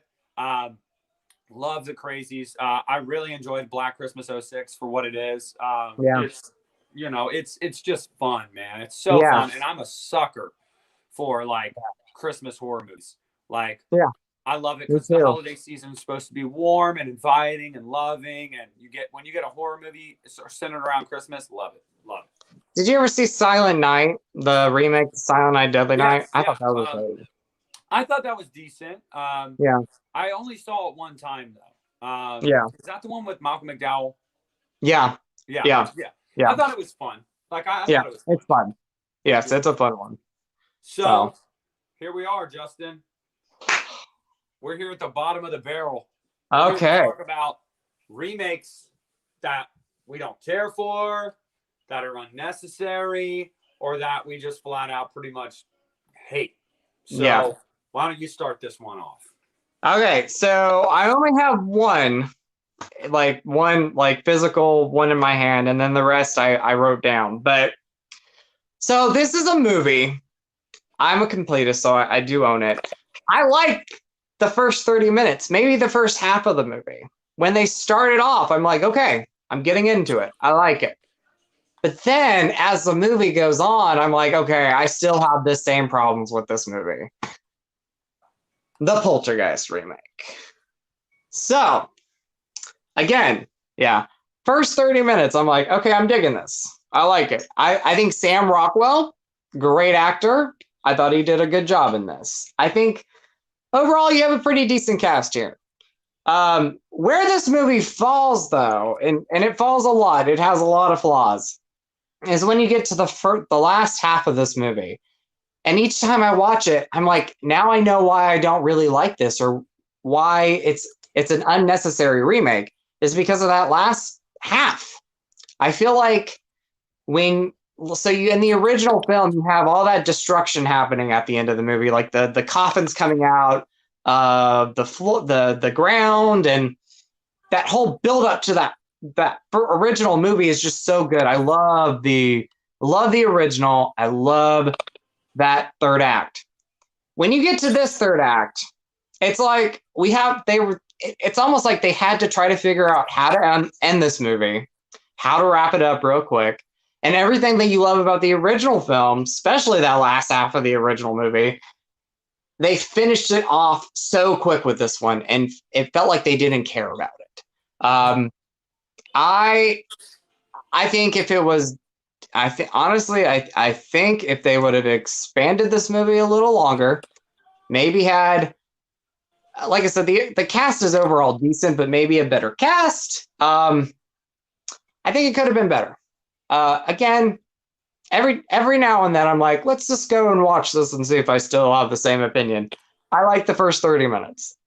Love the Crazies. I really enjoyed Black Christmas '06 for what it is. It's just fun, man. It's so fun, and I'm a sucker for like Christmas horror movies. Like, I love it because the holiday season is supposed to be warm and inviting and loving, and when you get a horror movie centered around Christmas, love it. Did you ever see Silent Night, the remake of Silent Night, Deadly Night? I thought that was great. I thought that was decent. I only saw it one time though. Is that the one with Malcolm McDowell? Yeah. I thought it was fun. Like I thought it was fun. It's fun. Yes, it's a fun one. So here we are, Justin. We're here at the bottom of the barrel. We're here to talk about remakes that we don't care for, that are unnecessary, or that we just flat out pretty much hate. So why don't you start this one off? Okay, so I only have one physical one in my hand, and then the rest I wrote down. But so this is a movie. I'm a completist, so I do own it. I like the first 30 minutes, maybe the first half of the movie. When they started off, I'm like, okay, I'm getting into it. I like it. But then as the movie goes on, I'm like, okay, I still have the same problems with this movie. The Poltergeist remake. So, again, first 30 minutes, I'm like, okay, I'm digging this. I like it. I think Sam Rockwell, great actor. I thought he did a good job in this. I think overall you have a pretty decent cast here. Where this movie falls, though, and it falls a lot, it has a lot of flaws, is when you get to the last half of this movie. And each time I watch it, I'm like, now I know why I don't really like this, or why it's an unnecessary remake, is because of that last half. I feel like in the original film, you have all that destruction happening at the end of the movie, like the coffins coming out, the ground, and that whole build up to that original movie is just so good. I love the original. I love that third act. When you get to this third act, it's like it's almost like they had to try to figure out how to end this movie, how to wrap it up real quick. And everything that you love about the original film, especially that last half of the original movie, they finished it off so quick with this one, and it felt like they didn't care about it. I think if it was, I think if they would have expanded this movie a little longer, maybe had, like I said, the cast is overall decent, but maybe a better cast. I think it could have been better. Again, every now and then I'm like, let's just go and watch this and see if I still have the same opinion. I like the first 30 minutes.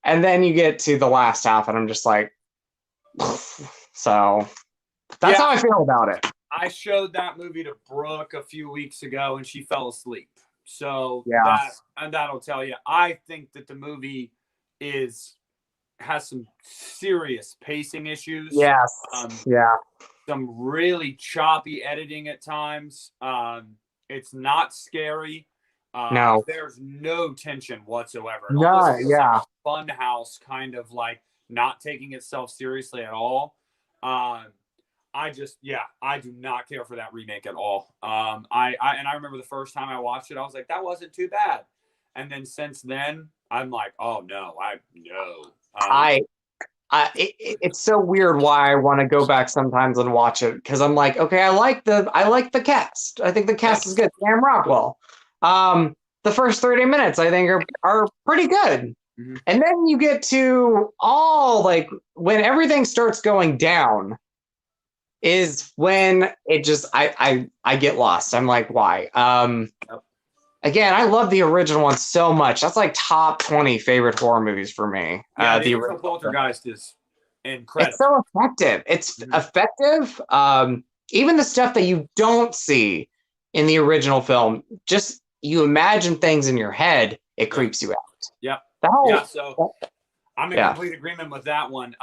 And then you get to the last half and I'm just like, so that's how I feel about it. I showed that movie to Brooke a few weeks ago and she fell asleep. So that'll tell you. I think that the movie has some serious pacing issues. Yes. Some really choppy editing at times. It's not scary. No. There's no tension whatsoever. No, like a fun house, kind of like not taking itself seriously at all. I do not care for that remake at all. I remember the first time I watched it, I was like, that wasn't too bad. And then since then, I'm like, oh no, it's so weird why I want to go back sometimes and watch it, because I'm like, okay, I like the cast. I think the cast is good. Sam Rockwell. The first 30 minutes I think are pretty good. Mm-hmm. And then you get to when everything starts going down is when it just I get lost. I'm like, why? again, I love the original one so much. That's like top 20 favorite horror movies for me. Yeah, The the original original. Poltergeist is It's incredible. so effective. It's effective. Even the stuff that you don't see in the original film, just you imagine things in your head, it creeps you out. Yeah. The whole, Yeah, so I'm in yeah. complete agreement with that one.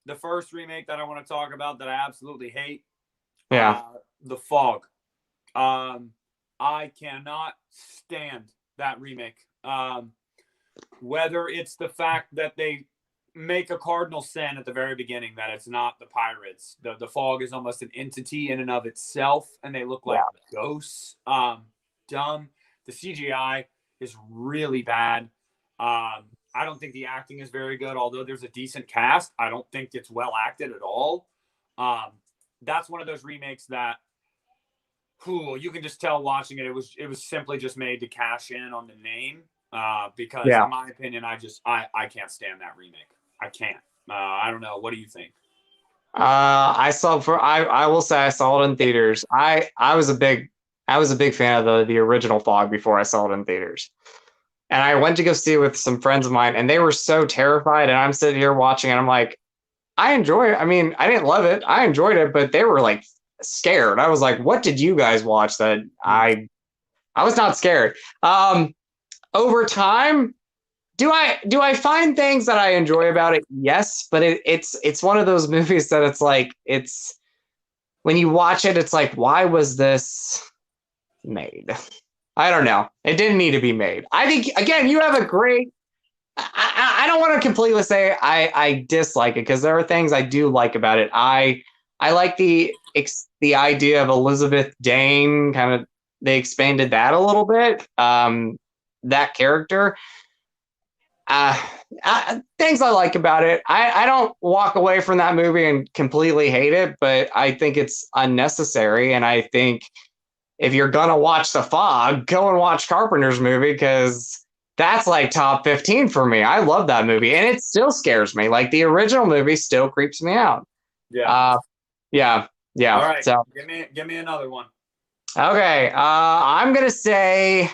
The first remake that I want to talk about that I absolutely hate, Yeah. The Fog. I cannot stand that remake. Whether it's the fact that they make a cardinal sin at the very beginning, that it's not the pirates. The fog is almost an entity in and of itself, and they look like ghosts. Dumb. The CGI is really bad. I don't think the acting is very good, although there's a decent cast. I don't think it's well acted at all. That's one of those remakes that you can just tell watching it. It was simply just made to cash in on the name. Because in my opinion, I can't stand that remake. I can't. I don't know. What do you think? I will say I saw it in theaters. I was a big fan of the original Fog before I saw it in theaters. And I went to go see it with some friends of mine, and they were so terrified. And I'm sitting here watching, and I'm like, I enjoy it. I mean, I didn't love it. I enjoyed it, but they were like scared. I was like, what did you guys watch that I was not scared? Over time, do I find things that I enjoy about it? Yes, but it's one of those movies that it's like, it's when you watch it, it's like, why was this made? I don't know. It didn't need to be made. I think, again, you have a great. I don't want to completely say I dislike it, because there are things I do like about it. I like the idea of Elizabeth Dane. Kind of, they expanded that a little bit. That character. Things I like about it. I don't walk away from that movie and completely hate it, but I think it's unnecessary. And I think if you're gonna watch The Fog, go and watch Carpenter's movie, because that's like top 15 for me. I love that movie, and it still scares me. Like, the original movie still creeps me out. Yeah. Yeah. All right. So give me another one. okay. I'm gonna say,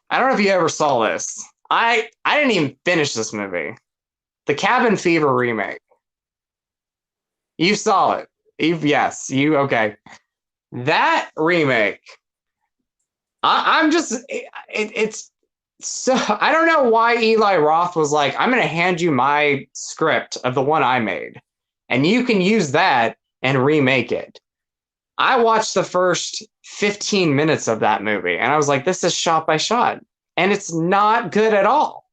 I don't know if you ever saw this. I didn't even finish this movie. The Cabin Fever remake. You saw it. Yes. Okay. That remake. I'm just. It's so. I don't know why Eli Roth was like, I'm going to hand you my script of the one I made, and you can use that and remake it. I watched the first 15 minutes of that movie, and I was like, this is shot by shot, and it's not good at all.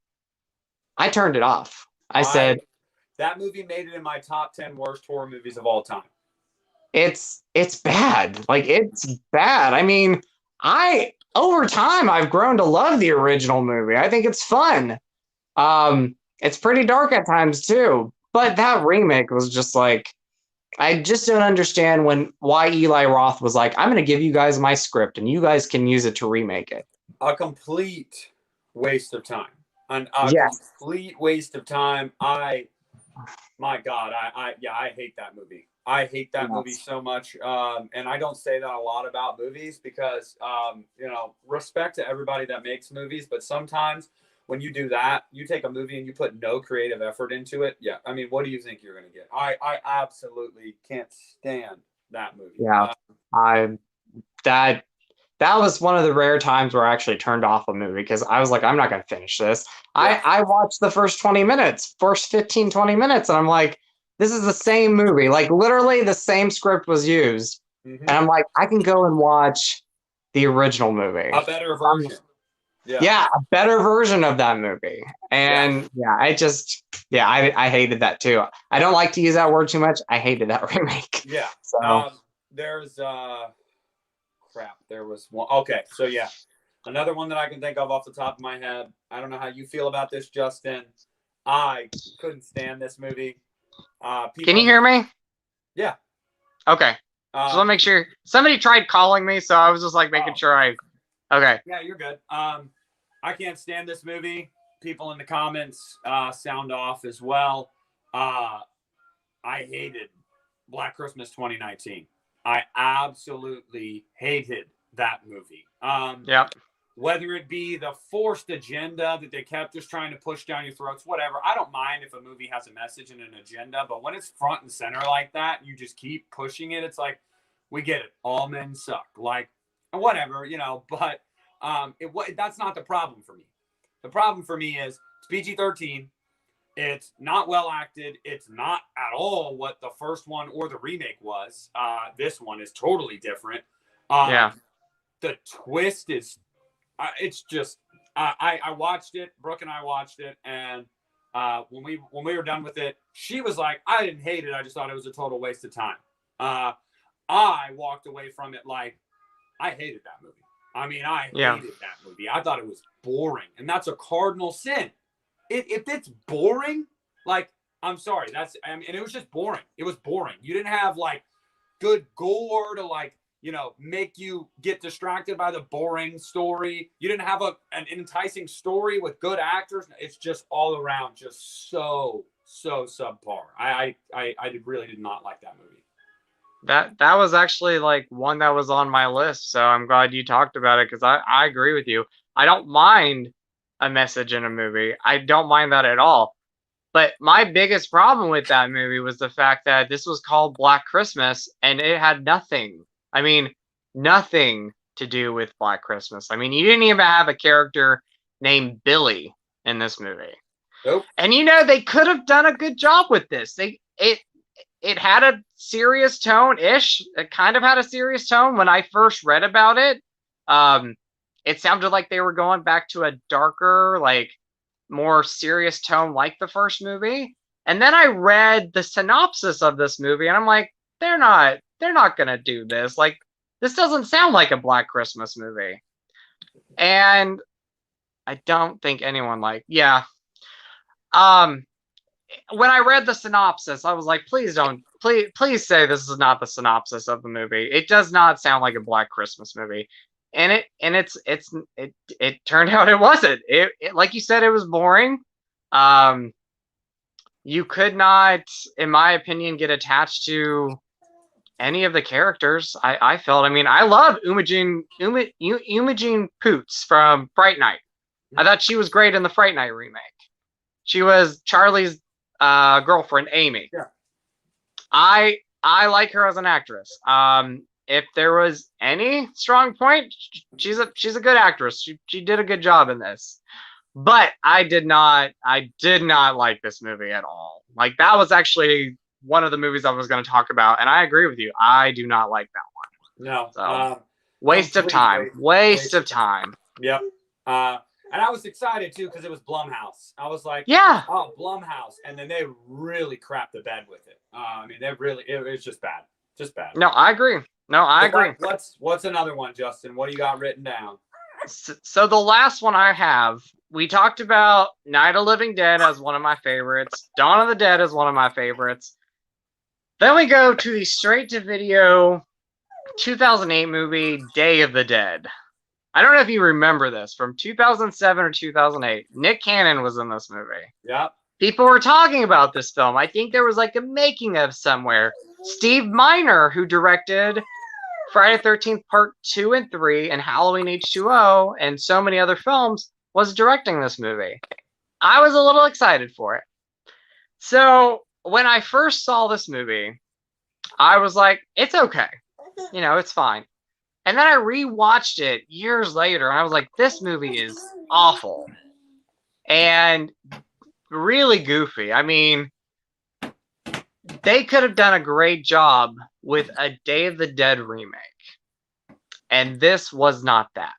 I turned it off. I said, that movie made it in my top 10 worst horror movies of all time. It's bad. Like, it's bad. I mean, over time, I've grown to love the original movie. I think it's fun. It's pretty dark at times too, but that remake was just like, I just don't understand why Eli Roth was like, I'm going to give you guys my script and you guys can use it to remake it. A complete waste of time. Complete waste of time. My God, I hate that movie. I hate that movie so much. And I don't say that a lot about movies because, respect to everybody that makes movies, but sometimes when you do that, you take a movie and you put no creative effort into it. Yeah. I mean, what do you think you're going to get? I absolutely can't stand that movie. Yeah. That was one of the rare times where I actually turned off a movie, because I was like, I'm not going to finish this. Yeah. I watched the first 20 minutes, first 15, 20 minutes, and I'm like, this is the same movie. Like, literally the same script was used. Mm-hmm. And I'm like, I can go and watch the original movie. A better version. Yeah, a better version of that movie. And I hated that too. I don't like to use that word too much. I hated that remake. Yeah. So there's there was one. Okay, so another one that I can think of off the top of my head. I don't know how you feel about this, Justin. I couldn't stand this movie. Can you hear me? Yeah. Okay. Just want to make sure. Somebody tried calling me, so I was just like making sure Okay. Yeah, you're good. I can't stand this movie. People in the comments sound off as well. I hated Black Christmas 2019. I absolutely hated that movie. whether it be the forced agenda that they kept just trying to push down your throats, whatever. I don't mind if a movie has a message and an agenda, but when it's front and center like that, you just keep pushing it. It's like, we get it. All men suck. Like, whatever, you know, but that's not the problem for me. The problem for me is it's PG-13. It's not well acted. It's not at all what the first one or the remake was. This one is totally different. Yeah. The twist is, it's just, I watched it. Brooke and I watched it, and when we were done with it, she was like, I didn't hate it. I just thought it was a total waste of time. I walked away from it like, I hated that movie. I mean, I hated that movie. I thought it was boring, and that's a cardinal sin. If it's boring, like, I'm sorry, and it was just boring. It was boring. You didn't have like good gore to like, you know, make you get distracted by the boring story. You didn't have an enticing story with good actors. It's just all around just so subpar. I really did not like that movie. That was actually like one that was on my list, so I'm glad you talked about it, because I agree with you. I don't mind a message in a movie. I don't mind that at all. But my biggest problem with that movie was the fact that this was called Black Christmas, and it had nothing. I mean, nothing to do with Black Christmas. I mean, you didn't even have a character named Billy in this movie. Nope. And you know, they could have done a good job with this. It had a serious tone-ish. It kind of had a serious tone when I first read about it. It sounded like they were going back to a darker, like, more serious tone like the first movie. And then I read the synopsis of this movie, and I'm like, they're not gonna do this. Like, this doesn't sound like a Black Christmas movie. And I don't think anyone when I read the synopsis, I was like, please please say this is not the synopsis of the movie. It does not sound like a Black Christmas movie. And it turned out it wasn't. It like you said, it was boring. You could not, in my opinion, get attached to any of the characters. I felt. I mean, I love Imogen Poots from Fright Night. I thought she was great in the Fright Night remake. She was Charlie's girlfriend, Amy. Yeah. I like her as an actress. If there was any strong point, she's a good actress. She did a good job in this. But I did not like this movie at all. Like, that was actually one of the movies I was going to talk about, and I agree with you. I do not like that one. No. So, waste of time. Waste of time. Yep. And I was excited too because it was Blumhouse. I was like, yeah, oh, Blumhouse, and then they really crapped the bed with it. I mean, it was just bad, just bad. No, I agree. No, I agree. What's another one, Justin? What do you got written down? So the last one I have, we talked about Night of Living Dead as one of my favorites. Dawn of the Dead is one of my favorites. Then we go to the straight-to-video 2008 movie, Day of the Dead. I don't know if you remember this, from 2007 or 2008. Nick Cannon was in this movie. Yeah. People were talking about this film. I think there was like a making of somewhere. Steve Miner, who directed Friday the 13th Part 2 and 3 and Halloween H2O and so many other films, was directing this movie. I was a little excited for it. So when I first saw this movie, I was like, it's okay. You know, it's fine. And then I rewatched it years later, and I was like, this movie is awful. And really goofy. I mean, they could have done a great job with a Day of the Dead remake. And this was not that.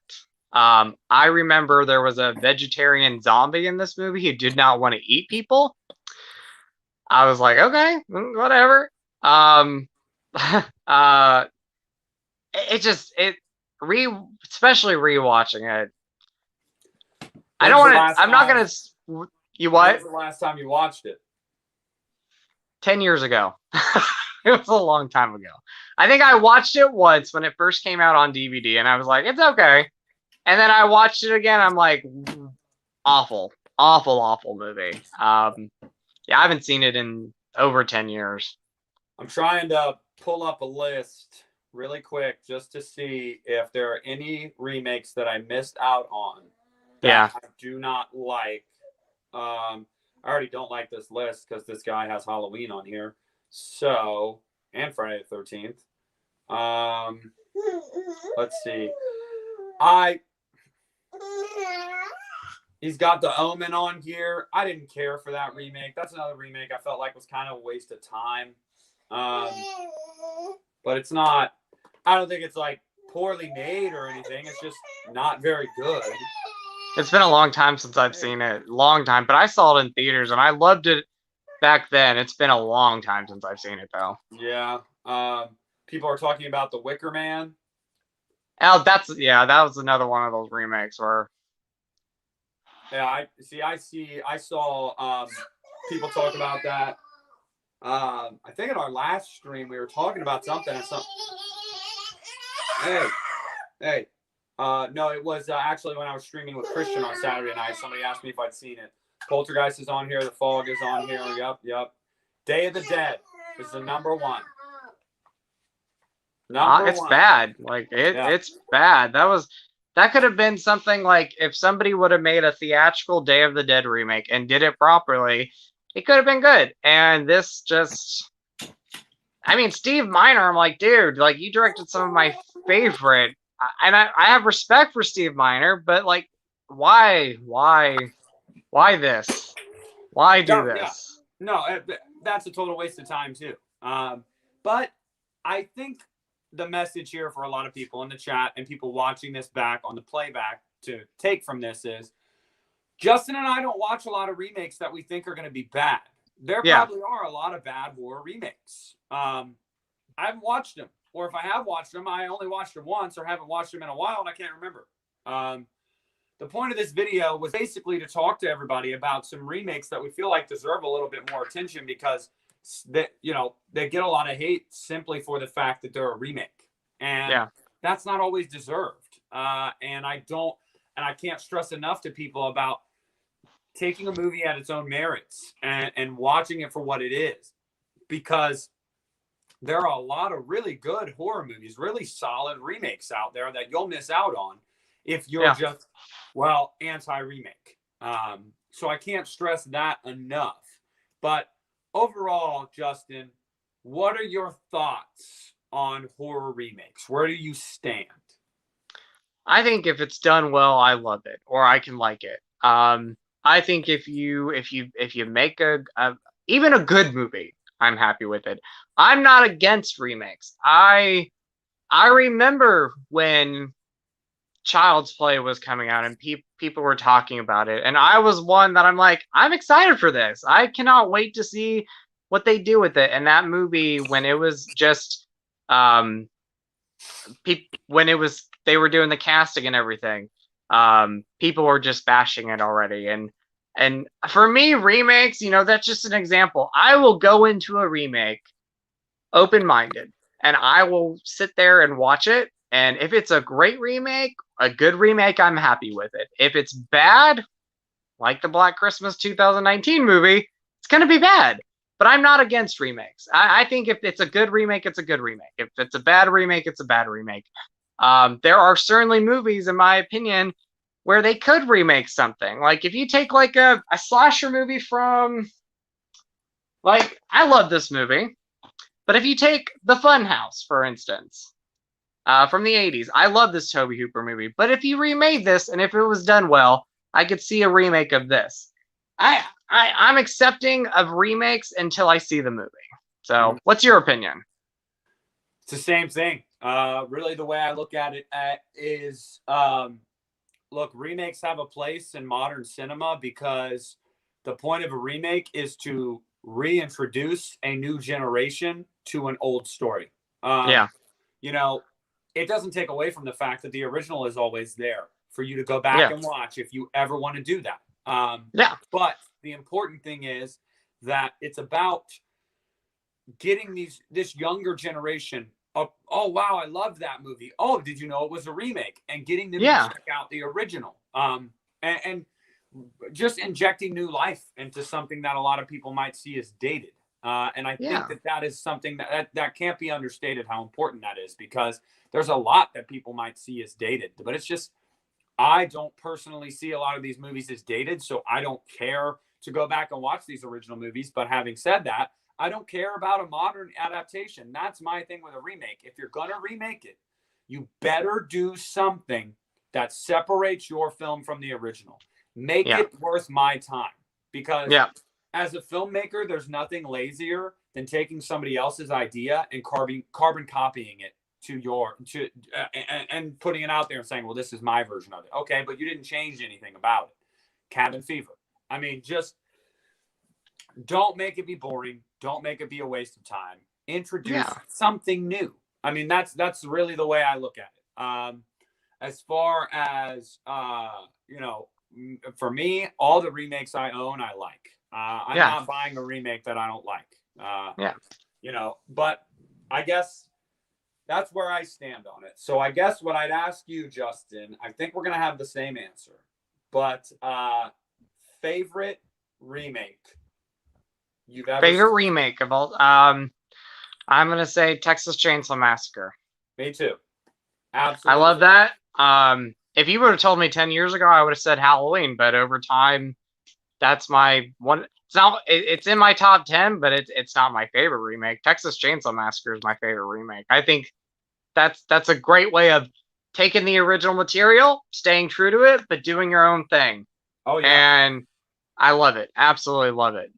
I remember there was a vegetarian zombie in this movie who did not want to eat people. I was like, okay, whatever. Especially rewatching it. I don't want to. I'm not gonna. You what? When was the last time you watched it? 10 years ago. It was a long time ago. I think I watched it once when it first came out on DVD, and I was like, it's okay. And then I watched it again. I'm like, awful movie. Yeah, I haven't seen it in over 10 years. I'm trying to pull up a list really quick just to see if there are any remakes that I missed out on that I do not like. I already don't like this list because this guy has Halloween on here. So, and Friday the 13th. Let's see. He's got The Omen on here. I didn't care for that remake. That's another remake I felt like was kind of a waste of time. But it's not, I don't think it's like poorly made or anything. It's just not very good. It's been a long time since I've seen it. Long time. But I saw it in theaters and I loved it back then. It's been a long time since I've seen it though. Yeah. People are talking about The Wicker Man. Oh, that was another one of those remakes where. Yeah, I saw people talk about that. I think in our last stream we were talking about something. Hey. No, it was actually when I was streaming with Christian on Saturday night. Somebody asked me if I'd seen it. Poltergeist is on here. The Fog is on here. Yep. Day of the Dead is the number one. It's bad. Like it's bad. That could have been something like if somebody would have made a theatrical Day of the Dead remake and did it properly, it could have been good. And this just, I mean, Steve Miner, I'm like, dude, like you directed some of my favorite, and I have respect for Steve Miner, but like, why this? Why do this? Yeah. No, that's a total waste of time too. But I think the message here for a lot of people in the chat and people watching this back on the playback to take from this is Justin and I don't watch a lot of remakes that we think are going to be bad. There probably are a lot of bad horror remakes. I haven't watched them, or if I have watched them, I only watched them once or haven't watched them in a while and I can't remember. The point of this video was basically to talk to everybody about some remakes that we feel like deserve a little bit more attention because they get a lot of hate simply for the fact that they're a remake, and that's not always deserved. And I can't stress enough to people about taking a movie at its own merits and watching it for what it is, because there are a lot of really good horror movies, really solid remakes out there that you'll miss out on if you're just anti-remake. So I can't stress that enough. But overall, Justin, what are your thoughts on horror remakes? Where do you stand? I think if it's done well, I love it, or I can like it. I think if you make even a good movie, I'm happy with it. I'm not against remakes. I remember when Child's Play was coming out and people were talking about it, and I was one that I'm like, I'm excited for this. I cannot wait to see what they do with it. And that movie, when it was just they were doing the casting and everything, people were just bashing it already. And for me, remakes, that's just an example. I will go into a remake open-minded and I will sit there and watch it. And if it's a great remake, a good remake, I'm happy with it. If it's bad, like the Black Christmas 2019 movie, it's going to be bad. But I'm not against remakes. I think if it's a good remake, it's a good remake. If it's a bad remake, it's a bad remake. There are certainly movies, in my opinion, where they could remake something. Like if you take like a slasher movie from, like, I love this movie, but if you take The Funhouse, for instance, from the 80s. I love this Tobe Hooper movie, but if you remade this and if it was done well, I could see a remake of this. I'm accepting of remakes until I see the movie. So what's your opinion? It's the same thing. Really the way I look at it is, look, remakes have a place in modern cinema because the point of a remake is to reintroduce a new generation to an old story. It doesn't take away from the fact that the original is always there for you to go back and watch if you ever want to do that. But the important thing is that it's about getting this younger generation up. Oh, wow, I love that movie. Oh, did you know it was a remake? And getting them to check out the original. And just injecting new life into something that a lot of people might see as dated. And I Yeah. think that is something that can't be understated how important that is, because there's a lot that people might see as dated, but it's just, I don't personally see a lot of these movies as dated, so I don't care to go back and watch these original movies. But having said that, I don't care about a modern adaptation. That's my thing with a remake. If you're going to remake it, you better do something that separates your film from the original. Make it worth my time. Because as a filmmaker, there's nothing lazier than taking somebody else's idea and carbon copying it and putting it out there and saying, well, this is my version of it. Okay, but you didn't change anything about it. Cabin Fever. I mean, just don't make it be boring. Don't make it be a waste of time. Introduce something new. I mean, that's really the way I look at it. As far as you know, for me, all the remakes I own, I like. I'm not buying a remake that I don't like. You know, but I guess that's where I stand on it. So I guess what I'd ask you, Justin, I think we're gonna have the same answer, but favorite remake you've ever seen? Remake of all? I'm gonna say Texas Chainsaw Massacre. Me too. Absolutely. I love that. If you would have told me 10 years ago, I would have said Halloween, but over time, that's my one. It's in my top 10, but it's not my favorite remake. Texas Chainsaw Massacre is my favorite remake. I think that's a great way of taking the original material, staying true to it, but doing your own thing. Oh yeah. And I love it. Absolutely love it.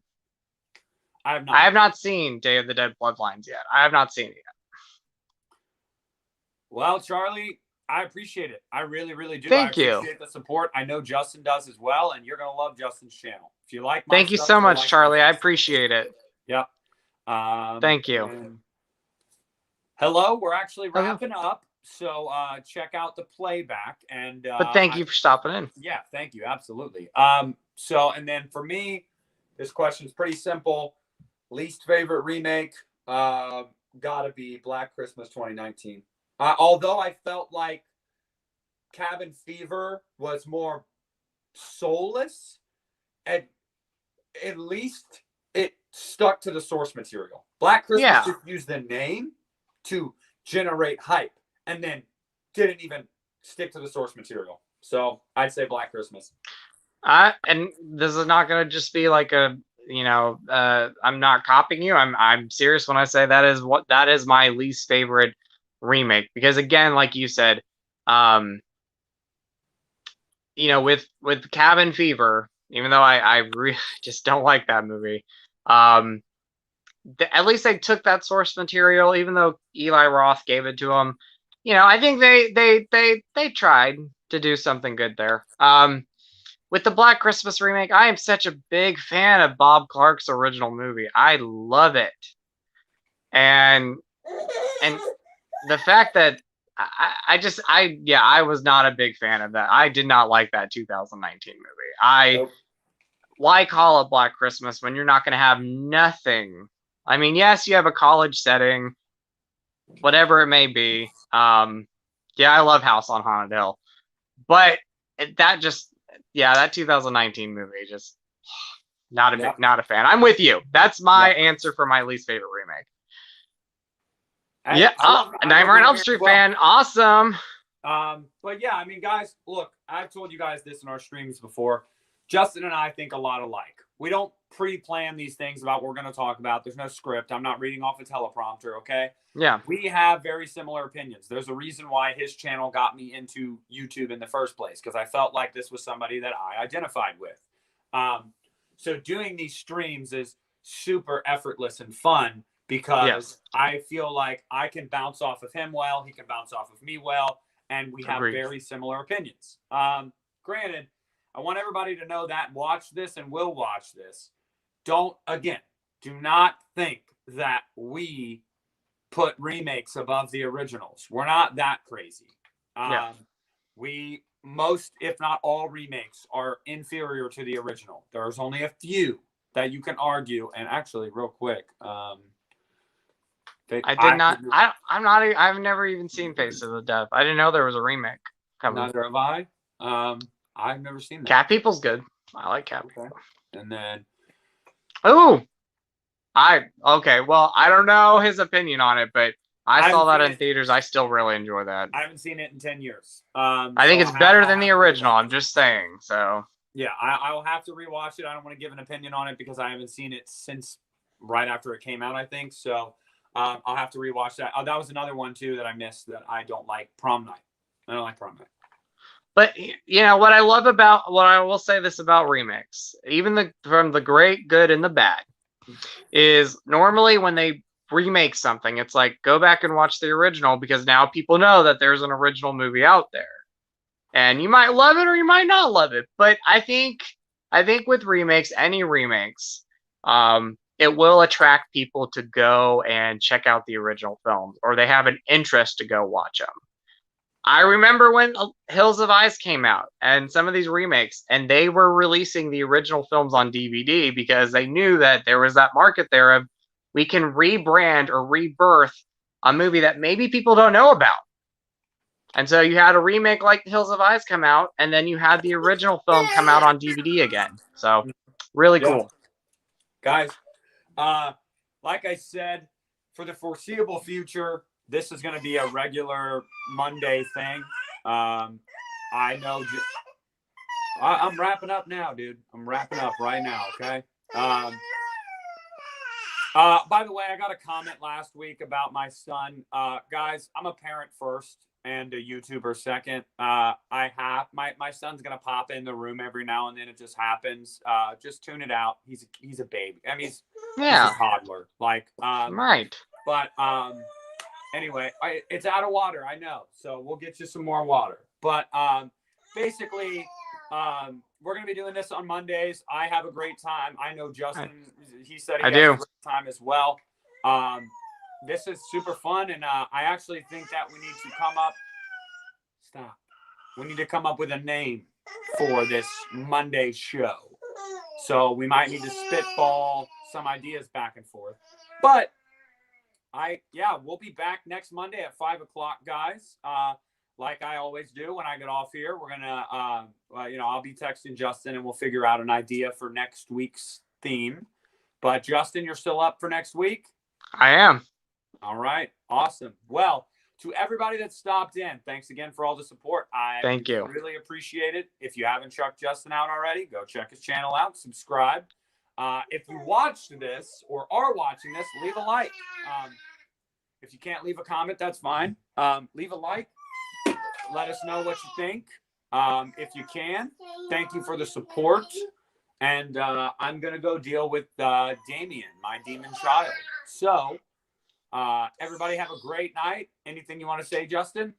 I have not seen Day of the Dead Bloodlines yet. I have not seen it yet. Well, Charlie, I appreciate it. I really, really do. Thank you. I appreciate the support. I know Justin does as well, and you're going to love Justin's channel. If you like my Thank you so much, Charlie. I appreciate it. Yep. Thank you. Hello, we're actually wrapping up, so check out the playback. But thank you for stopping in. Yeah, thank you. Absolutely. So, and then for me, this question is pretty simple. Least favorite remake, gotta be Black Christmas 2019. Although I felt like Cabin Fever was more soulless, at least it stuck to the source material. Black Christmas just used the name to generate hype and then didn't even stick to the source material. So I'd say Black Christmas. And this is not going to just be like a, I'm not copying you. I'm serious when I say that is my least favorite remake, because again, like you said, with Cabin Fever, even though I really just don't like that movie, at least they took that source material, even though Eli Roth gave it to them. I think they tried to do something good there. With the Black Christmas remake, I am such a big fan of Bob Clark's original movie. I love it. And the fact that I was not a big fan of that. I did not like that 2019 movie. Why call it Black Christmas when you're not going to have nothing? I mean, yes, you have a college setting, whatever it may be. I love House on Haunted Hill, but that 2019 movie, just not a fan. I'm with you. That's my answer for my least favorite remake. A Nightmare on Elm Street fan. Awesome. But yeah, I mean, guys, look, I've told you guys this in our streams before. Justin and I think a lot alike. We don't pre-plan these things about what we're going to talk about. There's no script. I'm not reading off a teleprompter, okay? Yeah. We have very similar opinions. There's a reason why his channel got me into YouTube in the first place, because I felt like this was somebody that I identified with. So doing these streams is super effortless and fun, because I feel like I can bounce off of him well, he can bounce off of me well, and we have very similar opinions. Granted, I want everybody to know that watch this and will watch this. Do not think that we put remakes above the originals. We're not that crazy. Most, if not all, remakes are inferior to the original. There's only a few that you can argue. And actually, real quick, I've never even seen Face of the Death. I didn't know there was a remake coming. Neither have I. I've never seen that. Cat People's good. I like Cat People. And then, Okay, well, I don't know his opinion on it, but I saw that in it. theaters. I still really enjoy that. I haven't seen it in 10 years. I think it's better than the original. I'm just saying. So yeah, I will have to rewatch it. I don't want to give an opinion on it because I haven't seen it since right after it came out, I think. So I'll have to rewatch that. That was another one too that I missed that I don't like. Prom Night. I don't like Prom Night. But what I love about what I will say this about remakes, even from the great, good, and the bad, is normally when they remake something, it's like go back and watch the original because now people know that there's an original movie out there, and you might love it or you might not love it. But I think with remakes, any remakes, it will attract people to go and check out the original films, or they have an interest to go watch them. I remember when Hills of Ice came out and some of these remakes, and they were releasing the original films on DVD because they knew that there was that market there of we can rebrand or rebirth a movie that maybe people don't know about. And so you had a remake like Hills of Ice come out, and then you had the original film come out on DVD again. So really cool. Guys, like I said, for the foreseeable future, this is going to be a regular Monday thing. I know. I'm wrapping up now, dude. I'm wrapping up right now. Okay. By the way, I got a comment last week about my son. Guys, I'm a parent first and a YouTuber second. I have my son's gonna pop in the room every now and then. It just happens. Just tune it out. He's a baby. I mean, he's a toddler. Like right. But anyway, it's out of water. I know. So we'll get you some more water. But basically, we're going to be doing this on Mondays. I have a great time. I know Justin, he said he has a great time as well. This is super fun. And I actually think that we need to come up. Stop. We need to come up with a name for this Monday show. So we might need to spitball some ideas back and forth. But we'll be back next Monday at 5 o'clock, guys. Like I always do when I get off here, we're gonna, I'll be texting Justin and we'll figure out an idea for next week's theme. But Justin, you're still up for next week? I am. All right, awesome. Well, to everybody that stopped in, thanks again for all the support. Thank you. Really appreciate it. If you haven't checked Justin out already, go check his channel out. Subscribe. If you watched this or are watching this, leave a like. If you can't leave a comment, that's fine. Leave a like. Let us know what you think. If you can, thank you for the support. And I'm going to go deal with Damien, my demon child. So everybody have a great night. Anything you want to say, Justin?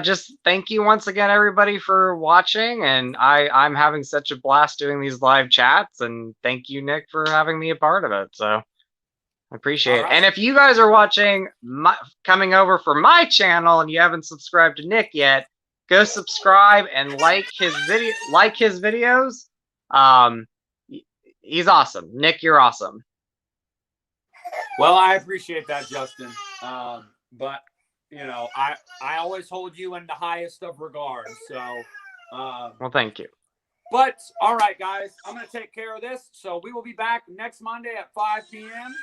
Just thank you once again, everybody, for watching. And I'm having such a blast doing these live chats. And thank you, Nick, for having me a part of it. So I appreciate it. And if you guys are watching, coming over for my channel, and you haven't subscribed to Nick yet, go subscribe and like his videos. He's awesome. Nick, you're awesome. Well, I appreciate that, Justin. But I always hold you in the highest of regard. So, well, thank you. But all right, guys, I'm going to take care of this. So we will be back next Monday at 5 p.m.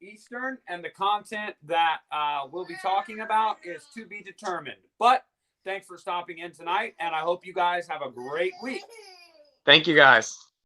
Eastern, and the content that we'll be talking about is to be determined. But thanks for stopping in tonight, and I hope you guys have a great week. Thank you, guys.